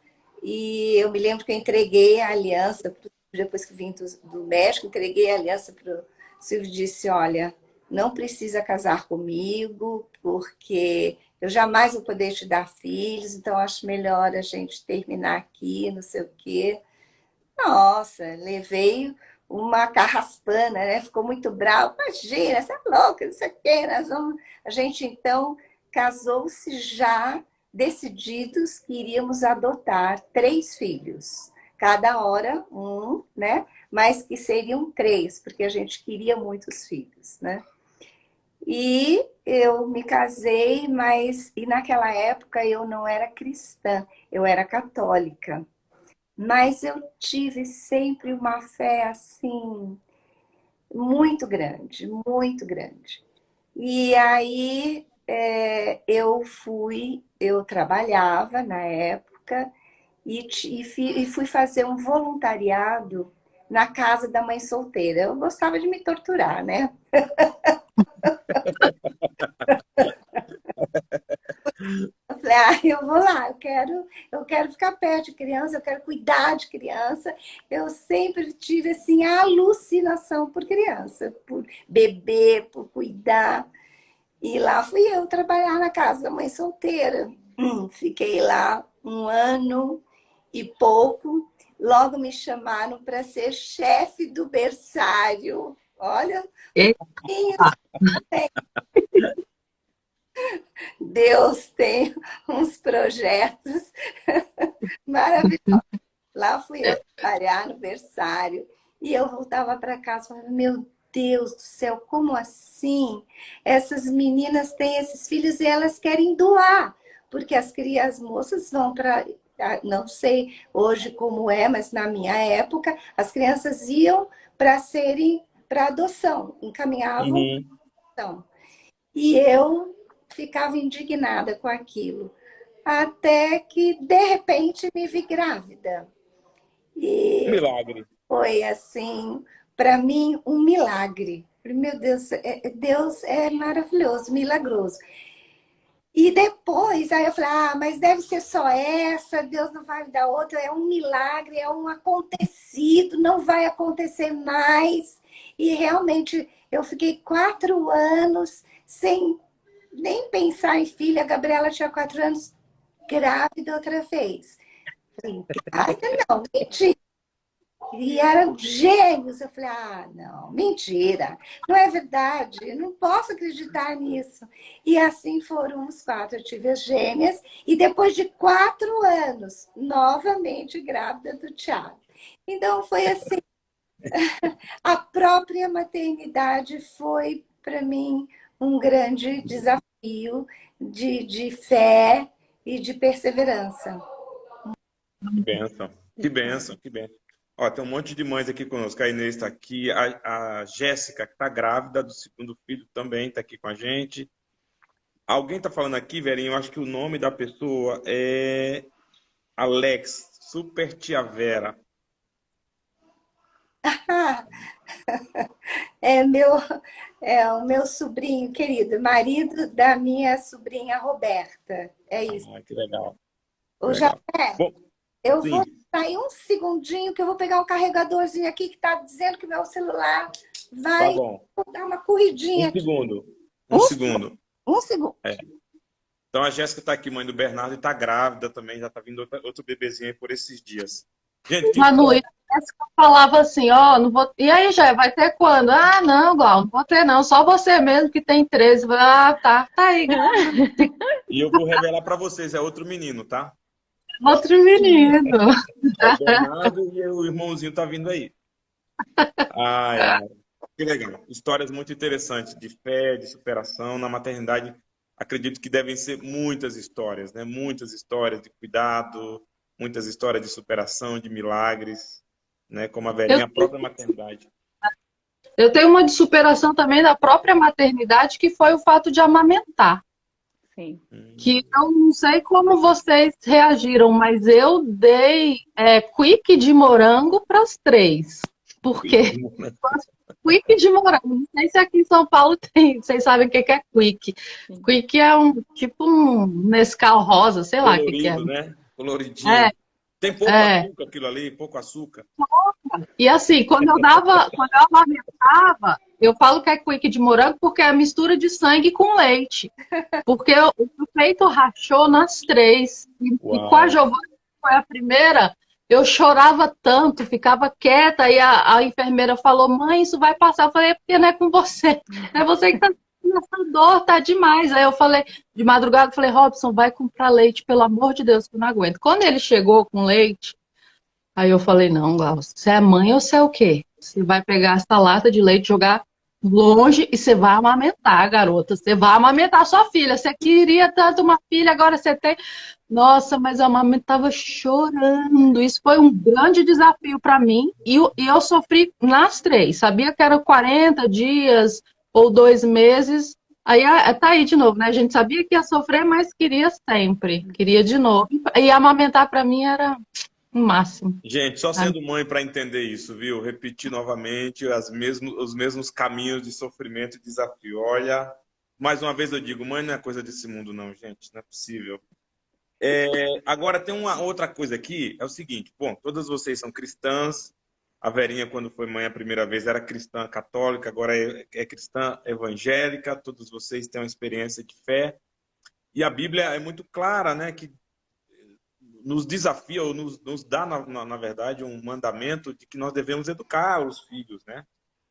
E eu me lembro que eu entreguei a aliança, depois que vim do México, entreguei a aliança para o Silvio e disse, olha, não precisa casar comigo, porque eu jamais vou poder te dar filhos, então acho melhor a gente terminar aqui, não sei o quê. Nossa, levei uma carraspana, né? Ficou muito bravo. Imagina, você é louca, não sei o quê. A gente, então, casou-se já decididos que iríamos adotar 3 filhos. Cada hora um, né? Mas que seriam 3, porque a gente queria muitos filhos, né? E eu me casei, e naquela época eu não era cristã, eu era católica. Mas eu tive sempre uma fé assim muito grande, muito grande. E aí eu trabalhava na época e fui fazer um voluntariado na casa da mãe solteira. Eu gostava de me torturar, né? Eu falei, eu vou lá, eu quero ficar perto de criança, eu quero cuidar de criança. Eu sempre tive assim a alucinação por criança, por bebê, por cuidar. E lá fui eu trabalhar na casa da mãe solteira. Fiquei lá 1 ano e pouco. Logo me chamaram para ser chefe do berçário. Olha, Eita. Deus tem uns projetos maravilhosos. Lá fui eu trabalhar no berçário e eu voltava para casa e falava, meu Deus do céu, como assim? Essas meninas têm esses filhos e elas querem doar, porque as moças vão para, não sei hoje como é, mas na minha época, as crianças iam para adoção, encaminhavam Uhum. para adoção. E eu ficava indignada com aquilo. Até que, de repente, me vi grávida. Um E milagre. foi, assim, para mim, um milagre. Falei, meu Deus, Deus é maravilhoso, milagroso. E depois, aí eu falei, mas deve ser só essa, Deus não vai me dar outra, é um milagre, é um acontecido, não vai acontecer mais. E realmente, eu fiquei 4 anos sem nem pensar em filha. A Gabriela tinha 4 anos, grávida outra vez. Falei, grávida não, mentira. E eram gêmeos. Eu falei, não, mentira. Não é verdade, eu não posso acreditar nisso. E assim foram os 4. Eu tive as gêmeas e depois de 4 anos, novamente grávida do Thiago. Então foi assim, a própria maternidade foi para mim um grande desafio de fé e de perseverança. Que bênção, que bênção, que bênção. Ó, tem um monte de mães aqui conosco. A Inês está aqui, a Jéssica, que está grávida do 2º filho, também está aqui com a gente. Alguém está falando aqui, Verinho, eu acho que o nome da pessoa é Alex, Super Tia Vera. É, o meu sobrinho querido, marido da minha sobrinha Roberta. É isso. Que legal, que O legal. Jafé, Bom, eu sim, vou sair um segundinho que eu vou pegar o carregadorzinho aqui que está dizendo que meu celular tá vai bom. dar uma corridinha Um aqui. segundo, um Um, segundo. um segundo. É. Então a Jéssica está aqui, mãe do Bernardo, e está grávida também, já está vindo outro bebezinho aí por esses dias. Gente, que Manu, e parece que eu falava assim, não vou. E aí, já vai ter quando? Não, Glau, não vou ter, não. Só você mesmo que tem 13. Tá aí. E eu vou revelar para vocês, é outro menino, tá? Outro menino. É o Bernardo e o irmãozinho tá vindo aí. Ai, ai. Que legal. Histórias muito interessantes de fé, de superação. Na maternidade, acredito que devem ser muitas histórias, né? Muitas histórias de cuidado, muitas histórias de superação, de milagres, né? Como a velhinha, a própria maternidade. Eu tenho uma de superação também da própria maternidade, que foi o fato de amamentar. Sim. Que eu não sei como vocês reagiram, mas eu dei quick de morango para as 3. Porque quick de morango, não sei se aqui em São Paulo tem, vocês sabem o que é quick. Sim. Quick é tipo um Nescau rosa, sei lá o que é. Colorido, né? Coloridinho. É, Tem pouco é. açúcar aquilo ali, pouco açúcar. E assim, quando eu amamentava, eu falo que é quick de morango porque é a mistura de sangue com leite. Porque o meu peito rachou nas 3. E com a Uau. Giovana, que foi a primeira, eu chorava tanto, ficava quieta. E a enfermeira falou: mãe, isso vai passar. Eu falei: é porque não é com você. É você que tá sentindo essa dor, tá demais. Aí eu falei, de madrugada, eu falei: Robson, vai comprar leite, pelo amor de Deus, que eu não aguento. Quando ele chegou com leite, aí eu falei: não, Glaucio, você é mãe ou você é o quê? Você vai pegar essa lata de leite, jogar longe e você vai amamentar, garota. Você vai amamentar sua filha. Você queria tanto uma filha, agora você tem. Nossa, mas a mamãe estava chorando. Isso foi um grande desafio para mim. E eu sofri nas 3. Sabia que eram 40 dias ou 2 meses. Aí tá aí de novo, né? A gente sabia que ia sofrer, mas queria sempre. Queria de novo. E amamentar para mim era o máximo. Gente, só sendo mãe para entender isso, viu? Repetir novamente os mesmos caminhos de sofrimento e desafio. Olha, mais uma vez eu digo, mãe não é coisa desse mundo, não, gente. Não é possível. Agora tem uma outra coisa aqui, é o seguinte, bom, todas vocês são cristãs, a Verinha quando foi mãe a primeira vez era cristã católica, agora é cristã evangélica, todos vocês têm uma experiência de fé, e a Bíblia é muito clara, né, que nos desafia, ou nos dá, na verdade, um mandamento de que nós devemos educar os filhos, né?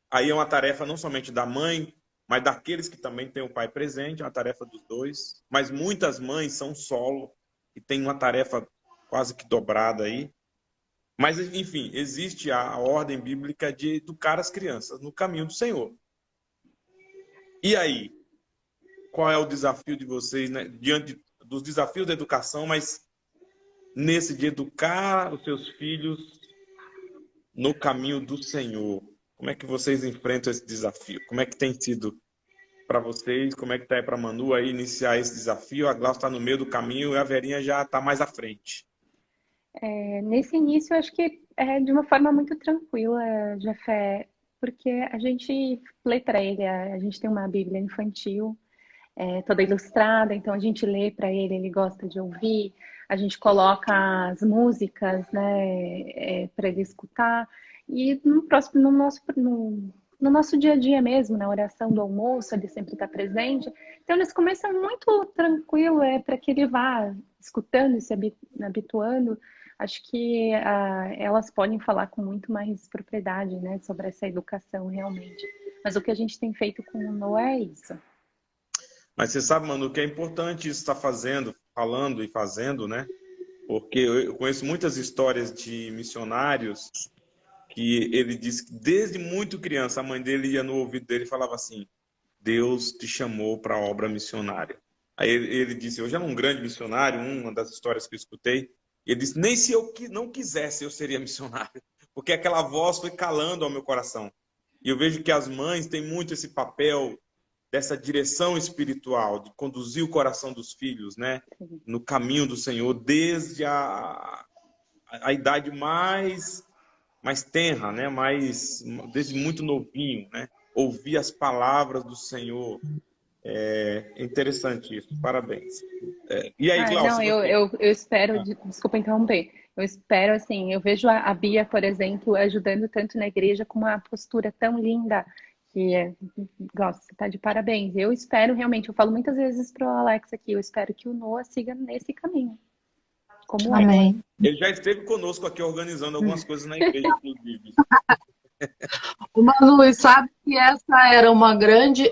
Aí é uma tarefa não somente da mãe, mas daqueles que também têm o pai presente, é uma tarefa dos dois, mas muitas mães são solo, e tem uma tarefa quase que dobrada aí. Mas, enfim, existe a ordem bíblica de educar as crianças no caminho do Senhor. E aí? Qual é o desafio de vocês, né? Diante dos desafios da educação, mas nesse de educar os seus filhos no caminho do Senhor? Como é que vocês enfrentam esse desafio? Como é que tem sido para vocês? Como é que está aí para a Manu aí iniciar esse desafio? A Glaucia está no meio do caminho e a Verinha já está mais à frente. Nesse início, eu acho que é de uma forma muito tranquila, Jafé, porque a gente lê para ele, a gente tem uma Bíblia infantil, toda ilustrada, então a gente lê para ele, ele gosta de ouvir, a gente coloca as músicas, né, para ele escutar, e no nosso dia a dia mesmo, na oração do almoço, ele sempre está presente. Então, nesse começo é muito tranquilo, para que ele vá escutando e se habituando. Acho que elas podem falar com muito mais propriedade, né, sobre essa educação realmente. Mas o que a gente tem feito com o Noah é isso. Mas você sabe, Manu, que é importante isso estar falando e fazendo, né? Porque eu conheço muitas histórias de missionários que ele disse que desde muito criança a mãe dele ia no ouvido dele e falava assim: Deus te chamou para a obra missionária. Aí ele disse: eu já era um grande missionário, uma das histórias que eu escutei, ele disse: nem se eu não quisesse eu seria missionário, porque aquela voz foi calando ao meu coração. E eu vejo que as mães têm muito esse papel dessa direção espiritual, de conduzir o coração dos filhos, né, no caminho do Senhor, desde a idade mais tenra, né? Desde muito novinho, né? Ouvir as palavras do Senhor. É interessante isso. Parabéns. E aí, Glaucia? Não, eu espero, desculpa interromper, eu espero, assim, eu vejo a Bia, por exemplo, ajudando tanto na igreja com uma postura tão linda, que Glaucia, você tá de parabéns. Eu espero realmente, eu falo muitas vezes pro Alex aqui, eu espero que o Noah siga nesse caminho. Como Amém. Ele já esteve conosco aqui organizando algumas coisas na igreja, inclusive. O Manu, sabe que essa era um grande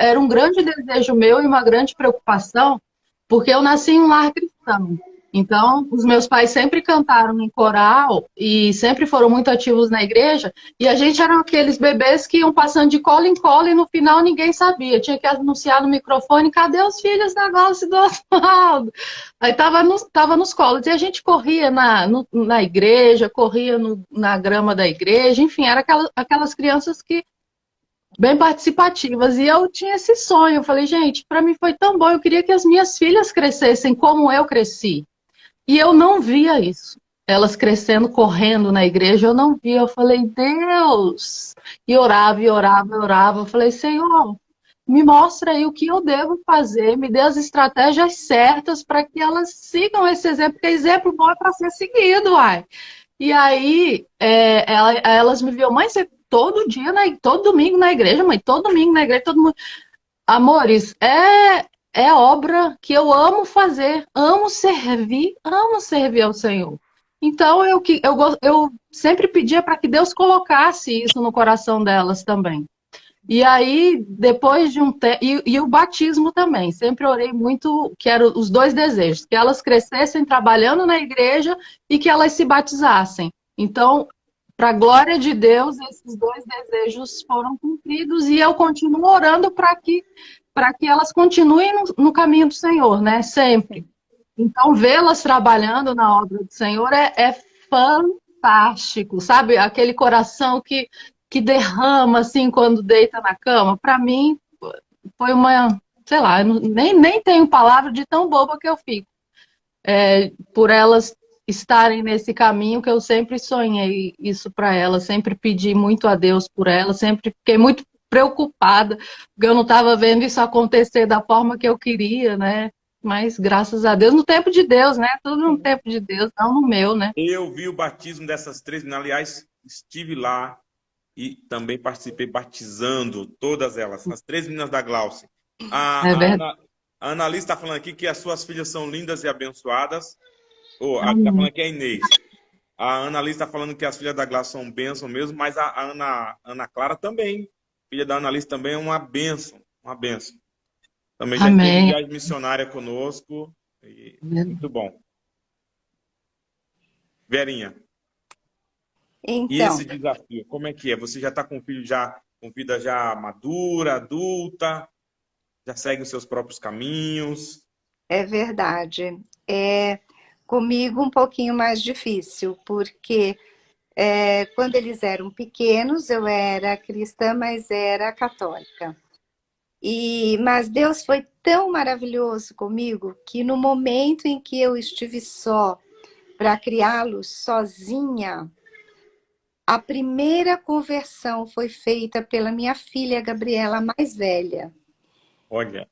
desejo meu e uma grande preocupação, porque eu nasci em um lar cristão. Então, os meus pais sempre cantaram em coral e sempre foram muito ativos na igreja. E a gente era aqueles bebês que iam passando de cola em cola e no final ninguém sabia. Tinha que anunciar no microfone: cadê os filhos da Glaucia e do Oswaldo? Aí tava nos colos. E a gente corria na igreja, corria na grama da igreja. Enfim, era aquelas crianças que bem participativas. E eu tinha esse sonho. Eu falei, gente, para mim foi tão bom. Eu queria que as minhas filhas crescessem como eu cresci. E eu não via isso. Elas crescendo, correndo na igreja, eu não via. Eu falei, Deus! E orava, e orava, e orava. Eu falei, Senhor, me mostra aí o que eu devo fazer, me dê as estratégias certas para que elas sigam esse exemplo, porque exemplo bom é para ser seguido, uai. E aí, elas me viam, mãe, você todo dia, todo domingo na igreja, mãe, todo domingo na igreja, todo mundo. Amores, é obra que eu amo servir ao Senhor. Então, eu sempre pedia para que Deus colocasse isso no coração delas também. E aí, depois de um tempo. E o batismo também. Sempre orei muito, que eram os dois desejos: que elas crescessem trabalhando na igreja e que elas se batizassem. Então, para a glória de Deus, esses dois desejos foram cumpridos e eu continuo orando para que elas continuem no caminho do Senhor, né? Sempre. Então, vê-las trabalhando na obra do Senhor é fantástico, sabe? Aquele coração que derrama assim quando deita na cama. Para mim, foi uma, sei lá, nem tenho palavra de tão boba que eu fico. Por elas estarem nesse caminho que eu sempre sonhei isso para elas, sempre pedi muito a Deus por elas, sempre fiquei muito preocupada, porque eu não estava vendo isso acontecer da forma que eu queria, né? Mas graças a Deus, no tempo de Deus, né? Tudo no tempo de Deus, não no meu, né? Eu vi o batismo dessas três meninas, aliás, estive lá e também participei batizando todas elas, as três meninas da Glauce. É verdade. A Annalise está falando aqui que as suas filhas são lindas e abençoadas. A que está falando aqui é a Inês. A Annalise está falando que as filhas da Glauce são bênção mesmo, mas a Ana Clara também. Filha da Annalise também é uma bênção, uma bênção. Também já teve Amém. viagem missionária conosco. Muito bom. Verinha. Então, E esse desafio, como é que é? Você já está com filho com vida já madura, adulta, já segue os seus próprios caminhos? é verdade. Comigo um pouquinho mais difícil, porque quando eles eram pequenos, eu era cristã, mas era católica. Mas Deus foi tão maravilhoso comigo que no momento em que eu estive só para criá-los sozinha, a primeira conversão foi feita pela minha filha Gabriela, mais velha. Olha.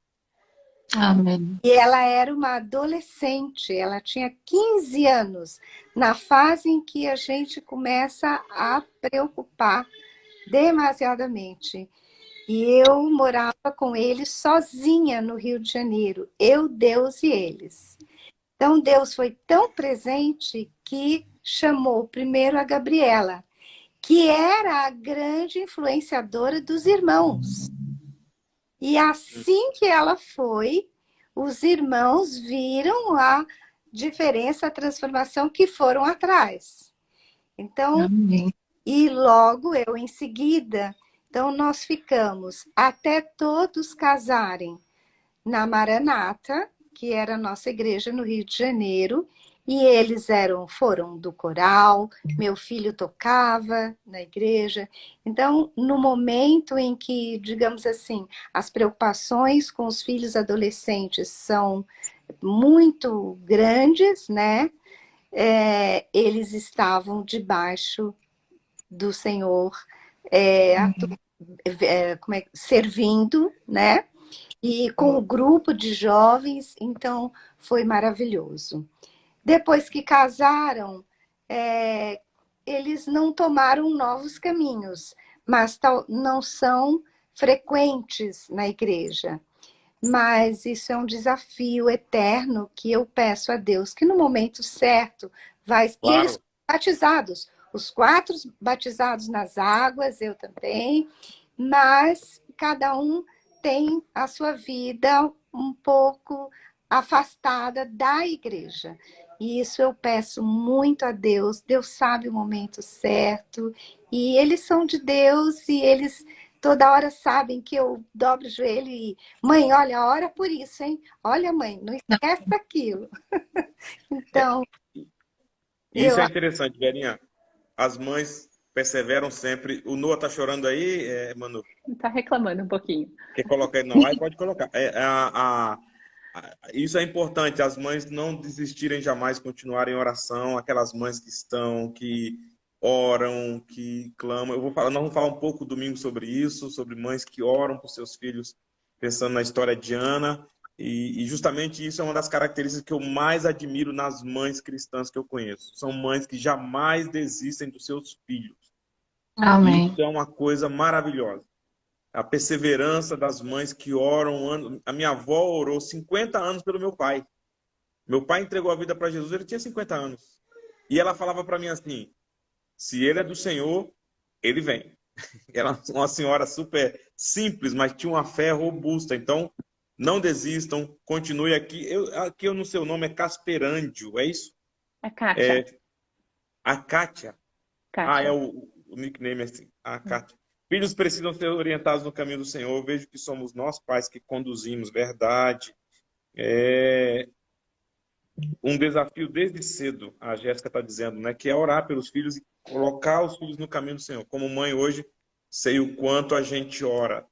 Amém. E ela era uma adolescente, ela tinha 15 anos, na fase em que a gente começa a preocupar demasiadamente. E eu morava com eles sozinha no Rio de Janeiro, eu, Deus e eles. Então Deus foi tão presente que chamou primeiro a Gabriela, que era a grande influenciadora dos irmãos. E assim que ela foi, os irmãos viram a diferença, a transformação que foram atrás. Então, Amém. e logo eu em seguida, então nós ficamos até todos casarem na Maranata, que era a nossa igreja no Rio de Janeiro, e eles foram do coral, meu filho tocava na igreja. Então, no momento em que, digamos assim, as preocupações com os filhos adolescentes são muito grandes, né? Eles estavam debaixo do Senhor, servindo, né? E com o grupo de jovens, então foi maravilhoso. Depois que casaram, eles não tomaram novos caminhos, mas não são frequentes na igreja. Mas isso é um desafio eterno que eu peço a Deus, que no momento certo vai... Claro. E eles foram batizados, os 4 batizados nas águas, eu também, mas cada um tem a sua vida um pouco afastada da igreja. E isso eu peço muito a Deus. Deus sabe o momento certo. E eles são de Deus e eles toda hora sabem que eu dobro o joelho e... Mãe, olha, ora por isso, hein? Olha, mãe, não esquece daquilo. Então... Isso é interessante, Verinha. As mães perseveram sempre. O Noah tá chorando aí, Manu? Tá reclamando um pouquinho. Quer colocar ele não? Aí pode colocar. Isso é importante, as mães não desistirem jamais, continuarem em oração, aquelas mães que oram, que clamam. Nós vamos falar um pouco domingo sobre isso, sobre mães que oram por seus filhos, pensando na história de Ana. E justamente isso é uma das características que eu mais admiro nas mães cristãs que eu conheço. São mães que jamais desistem dos seus filhos. Amém. Isso é uma coisa maravilhosa. A perseverança das mães que oram. A minha avó orou 50 anos pelo meu pai. Meu pai entregou a vida para Jesus, ele tinha 50 anos. E ela falava para mim assim, se ele é do Senhor, ele vem. Ela é uma senhora super simples, mas tinha uma fé robusta. Então, não desistam, continue aqui. Aqui eu não sei o nome, é Casperândio, é isso? A Kátia. A Kátia. Kátia. O nickname assim, a Kátia. Filhos precisam ser orientados no caminho do Senhor. Eu vejo que somos nós pais que conduzimos, verdade. Um desafio desde cedo, a Jéssica está dizendo, né, que é orar pelos filhos e colocar os filhos no caminho do Senhor. Como mãe hoje, sei o quanto a gente ora.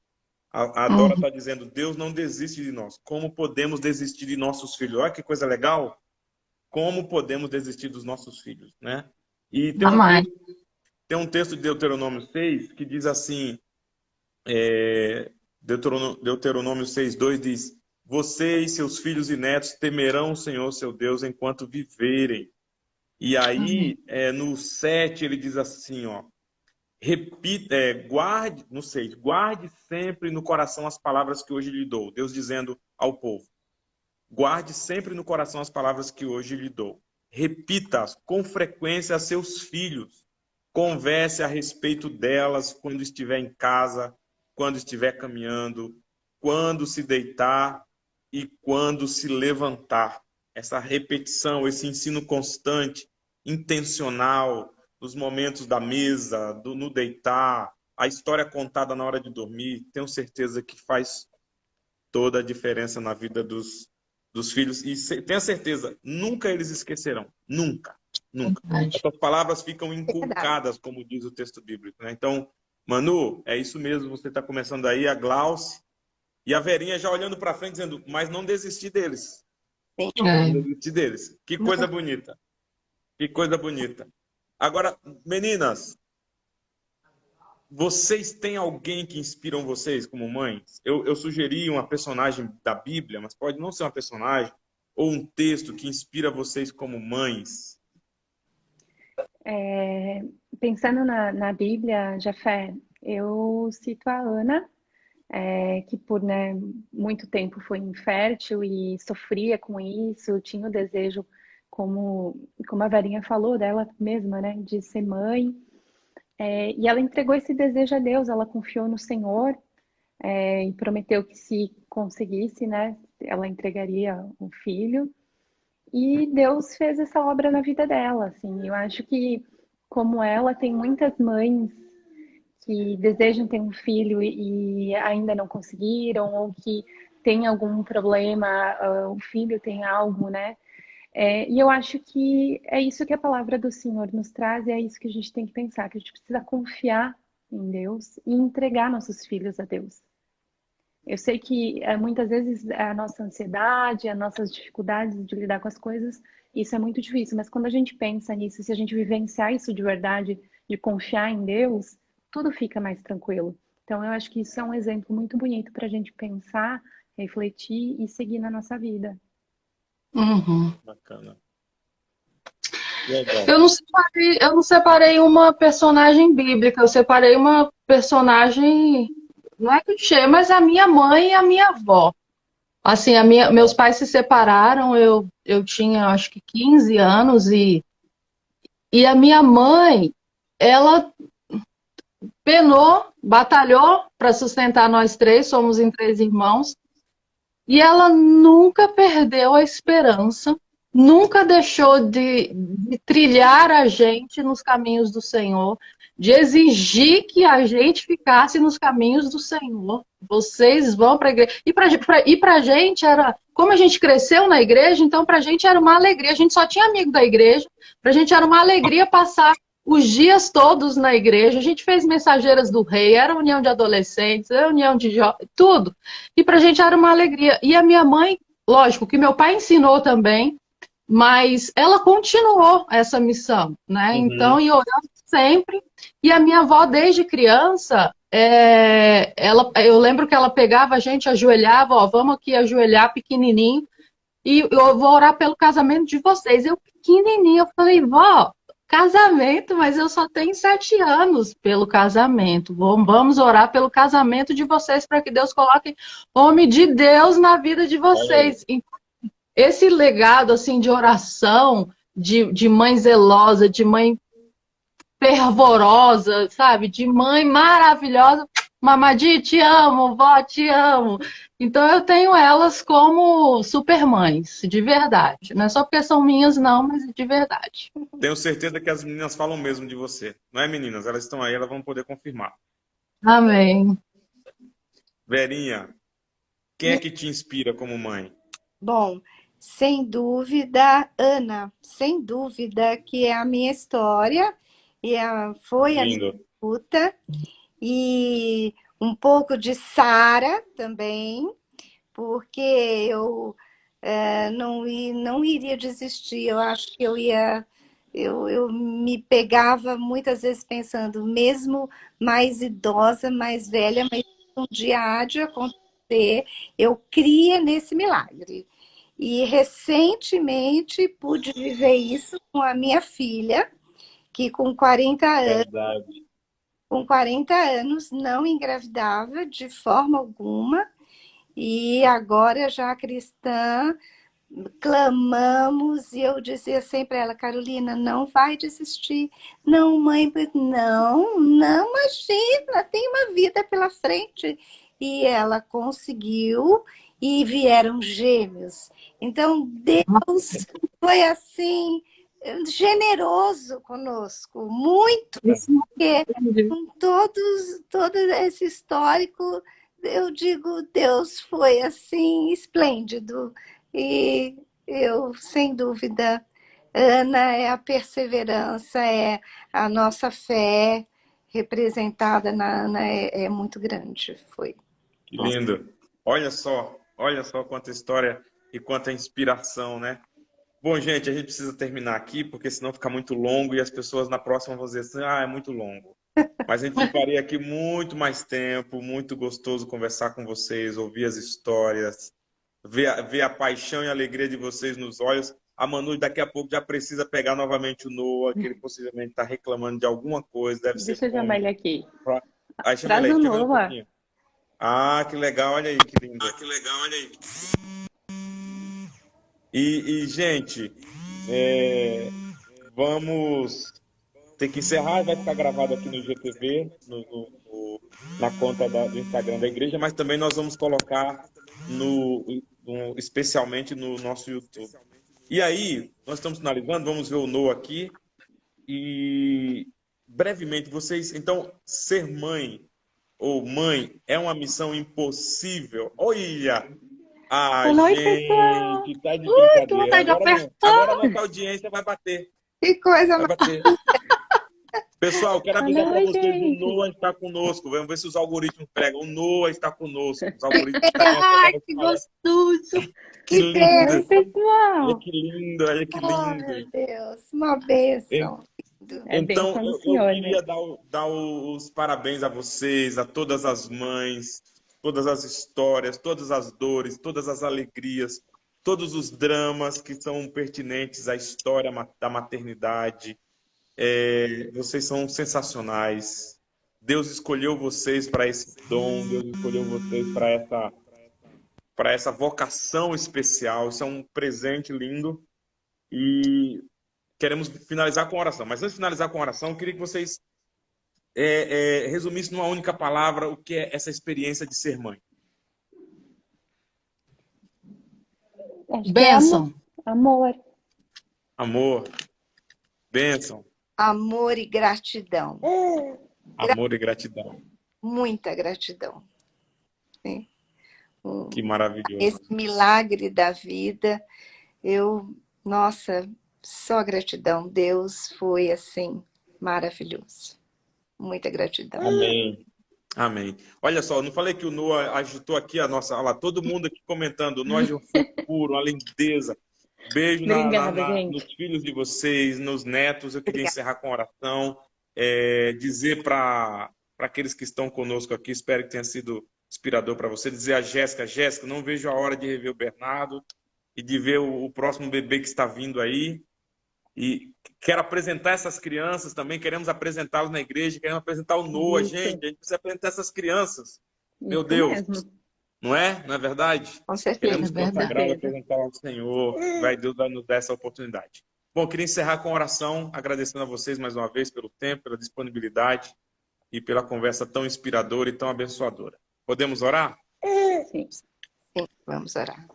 A Dora está dizendo, Deus não desiste de nós. Como podemos desistir de nossos filhos? Olha que coisa legal. Como podemos desistir dos nossos filhos, né? E tem um texto de Deuteronômio 6 que diz assim, Deuteronômio 6:2 diz, você e seus filhos e netos temerão o Senhor, seu Deus, enquanto viverem. E aí, no 7, ele diz assim, ó, guarde sempre no coração as palavras que hoje lhe dou. Deus dizendo ao povo, guarde sempre no coração as palavras que hoje lhe dou. Repita-as com frequência a seus filhos. Converse a respeito delas quando estiver em casa, quando estiver caminhando, quando se deitar e quando se levantar. Essa repetição, esse ensino constante, intencional, nos momentos da mesa, no deitar, a história contada na hora de dormir, tenho certeza que faz toda a diferença na vida dos filhos. E tenha certeza, nunca eles esquecerão. Nunca. Nunca. Essas palavras ficam inculcadas, como diz o texto bíblico, né? Então, Manu, é isso mesmo, você está começando aí, a Glauce e a Verinha já olhando para frente, dizendo, mas não desistir deles. Sim. Não desistir deles. Que coisa bonita. Que coisa bonita. Agora, meninas, vocês têm alguém que inspiram vocês como mães? Eu sugeri uma personagem da Bíblia, mas pode não ser uma personagem, ou um texto que inspira vocês como mães. Pensando na Bíblia, Jafé, eu cito a Ana, que por muito tempo foi infértil e sofria com isso, tinha o desejo, como a Varinha falou dela mesma, né, de ser mãe. E ela entregou esse desejo a Deus, ela confiou no Senhor e prometeu que se conseguisse, né, ela entregaria um filho. E Deus fez essa obra na vida dela, assim. Eu acho que, como ela, tem muitas mães que desejam ter um filho e ainda não conseguiram, ou que tem algum problema, o filho tem algo, né? E eu acho que é isso que a palavra do Senhor nos traz, e é isso que a gente tem que pensar, que a gente precisa confiar em Deus e entregar nossos filhos a Deus. Eu sei que muitas vezes a nossa ansiedade, as nossas dificuldades de lidar com as coisas, isso é muito difícil, mas quando a gente pensa nisso, se a gente vivenciar isso de verdade, de confiar em Deus, tudo fica mais tranquilo. Então eu acho que isso é um exemplo muito bonito para a gente pensar, refletir e seguir na nossa vida. Bacana. Eu não separei uma personagem bíblica, eu separei uma personagem, não é clichê, mas a minha mãe e a minha avó. Assim, meus pais se separaram, eu tinha acho que 15 anos e a minha mãe, ela penou, batalhou para sustentar nós três, somos em 3 irmãos, e ela nunca perdeu a esperança, nunca deixou de trilhar a gente nos caminhos do Senhor, de exigir que a gente ficasse nos caminhos do Senhor. Vocês vão para a igreja. E para a gente era, como a gente cresceu na igreja, então para a gente era uma alegria. A gente só tinha amigo da igreja, para a gente era uma alegria passar os dias todos na igreja. A gente fez Mensageiras do Rei, era união de adolescentes, era união de jovens, tudo. E pra gente era uma alegria. E a minha mãe, lógico, que meu pai ensinou também, mas ela continuou essa missão, né? Então, Uhum. e orando sempre. E a minha avó, desde criança, eu lembro que ela pegava a gente, ajoelhava, ó, vamos aqui ajoelhar pequenininho, e eu vou orar pelo casamento de vocês. Eu pequenininho, eu falei, vó, casamento, mas eu só tenho 7 anos pelo casamento. Vamos orar pelo casamento de vocês para que Deus coloque homem de Deus na vida de Olha aí. vocês. Esse legado assim de oração, de mãe zelosa, de mãe fervorosa, sabe? De mãe maravilhosa. Mamadi, te amo, vó, te amo. Então eu tenho elas como supermães, de verdade. Não é só porque são minhas, não, mas de verdade. Tenho certeza que as meninas falam mesmo de você. Não é, meninas? Elas estão aí, elas vão poder confirmar. Amém. Verinha, quem é que te inspira como mãe? Bom, sem dúvida, Ana, sem dúvida que é a minha história e foi a minha Lindo. luta e um pouco de Sara também, porque eu não iria desistir. Eu acho que eu me pegava muitas vezes pensando, mesmo mais idosa, mais velha, mas um dia há de acontecer, eu cria nesse milagre. E recentemente pude viver isso com a minha filha, que Verdade. com 40 anos não engravidava de forma alguma, e agora já cristã, clamamos, e eu dizia sempre a ela, Carolina, não vai desistir. Não, mãe, não, imagina, tem uma vida pela frente. E ela conseguiu, e vieram gêmeos. Então, Deus foi assim, generoso conosco, muito, porque com todo esse histórico, eu digo, Deus foi assim, esplêndido. E eu, sem dúvida, Ana, é a perseverança, é a nossa fé representada na Ana, é muito grande. Foi. Que Nossa. lindo. Olha só quanta história e quanta inspiração, né? Bom, gente, a gente precisa terminar aqui, porque senão fica muito longo e as pessoas na próxima vão dizer assim, é muito longo. Mas a gente ficaria aqui muito mais tempo, muito gostoso conversar com vocês, ouvir as histórias, ver a paixão e a alegria de vocês nos olhos. A Manu daqui a pouco já precisa pegar novamente o Noah, que ele possivelmente está reclamando de alguma coisa, deve ser Deixa eu chamar ele fome. aqui. Aí chama ele Traz aí, o deixa eu ver um Noah. pouquinho. Ah, que legal, olha aí, que lindo. Gente, vamos ter que encerrar, vai ficar gravado aqui no IGTV, na conta do Instagram da igreja, mas também nós vamos colocar especialmente no nosso YouTube. E aí, nós estamos finalizando, vamos ver o Noah aqui. E brevemente, vocês, então, ser mãe ou mãe é uma missão impossível? Olha, a Boa noite, pessoal. gente tá de Ui, que brincadeira. vontade de Agora não. apertar. Agora a nossa audiência vai bater. Que coisa Vai bater. Pessoal, quero Boa avisar para noite, vocês, o gente. Noah está conosco. Vamos ver se os algoritmos pegam. O Noah está conosco. Os algoritmos estão Ai, agora que falando. gostoso. Que que Boa noite, lindo. bênção! Olha pessoal. que lindo, olha que Oh, meu lindo. Deus, uma bênção. É Então, bênção do eu Senhor, queria né? dar os parabéns a vocês, a todas as mães, todas as histórias, todas as dores, todas as alegrias, todos os dramas que são pertinentes à história da maternidade. Vocês são sensacionais. Deus escolheu vocês para esse dom, Deus escolheu vocês para essa vocação especial. Isso é um presente lindo e queremos finalizar com oração. Mas antes de finalizar com oração, eu queria que vocês resumissem numa única palavra o que é essa experiência de ser mãe. Acho que é Bênção. amor. Amor, bênção, Amor e gratidão. amor e gratidão. Muita gratidão. Sim. Que maravilhoso. Esse milagre da vida, nossa, só gratidão. Deus foi assim, maravilhoso. Muita gratidão. Amém. Amém. Olha só, eu não falei que o Noah agitou aqui a nossa. Olha lá, todo mundo aqui comentando. O Noah é um puro, uma lindeza. Beijo Obrigada, gente. nos filhos de vocês, nos netos. Eu queria Obrigada. encerrar com oração. Dizer para aqueles que estão conosco aqui, espero que tenha sido inspirador para você, dizer a Jéssica, Jéssica, não vejo a hora de rever o Bernardo e de ver o próximo bebê que está vindo aí. E quero apresentar essas crianças também, queremos apresentá-los na igreja, queremos apresentar o Noah, Isso. gente, a gente precisa apresentar essas crianças. Meu Isso Deus, mesmo. não é? Não é verdade? Com certeza. Queremos É verdade. consagrar e apresentar ao Senhor. Deus vai nos dar essa oportunidade. Bom, queria encerrar com oração, agradecendo a vocês mais uma vez pelo tempo, pela disponibilidade e pela conversa tão inspiradora e tão abençoadora. Podemos orar? Sim. Sim, vamos orar.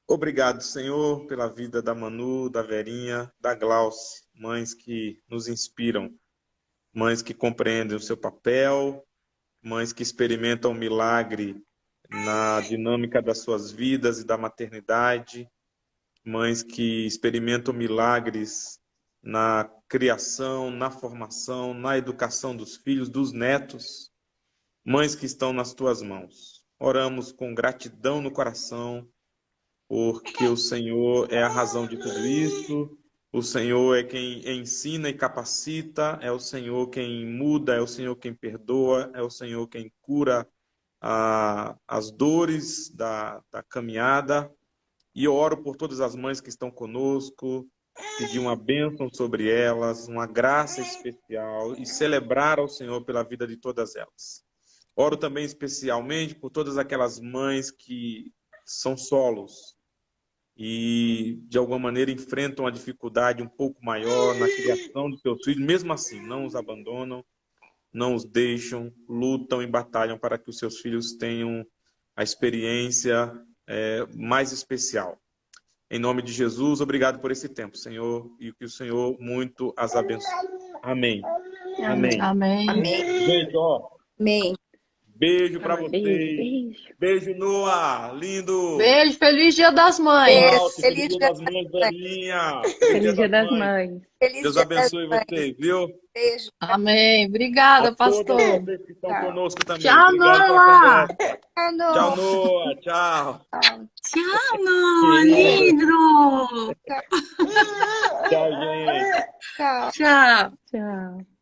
Obrigado, Senhor, pela vida da Manu, da Verinha, da Glauce, mães que nos inspiram, mães que compreendem o seu papel, mães que experimentam o milagre na dinâmica das suas vidas e da maternidade, mães que experimentam milagres na criação, na formação, na educação dos filhos, dos netos, mães que estão nas tuas mãos. Oramos com gratidão no coração, porque o Senhor é a razão de tudo isso, o Senhor é quem ensina e capacita, é o Senhor quem muda, é o Senhor quem perdoa, é o Senhor quem cura as dores da caminhada. E eu oro por todas as mães que estão conosco, pedir uma bênção sobre elas, uma graça especial e celebrar ao Senhor pela vida de todas elas. Oro também especialmente por todas aquelas mães que são solos e, de alguma maneira, enfrentam a dificuldade um pouco maior na criação dos seus filhos. Mesmo assim, não os abandonam, não os deixam, lutam e batalham para que os seus filhos tenham a experiência mais especial. Em nome de Jesus, obrigado por esse tempo, Senhor, e que o Senhor muito as abençoe. Amém. Amém. Amém. Amém. Gente, ó, Amém. beijo para Amém. vocês. Beijo. Beijo, Noah. Lindo. Beijo, feliz Dia das Mães. Glaucio, Feliz feliz Dia Dia das Mães, Belinha. Feliz Dia das Mães. Feliz Deus Dia das abençoe Mães. vocês, viu? Beijo. Amém. Obrigada, A todos pastor. vocês que estão Tchau. conosco também. Tchau, Obrigado pela Noah. conversa. Ah, não. Tchau, Noah. Tchau. Tchau, Noah. Lindo. Tchau, gente. Tchau. Tchau. Tchau.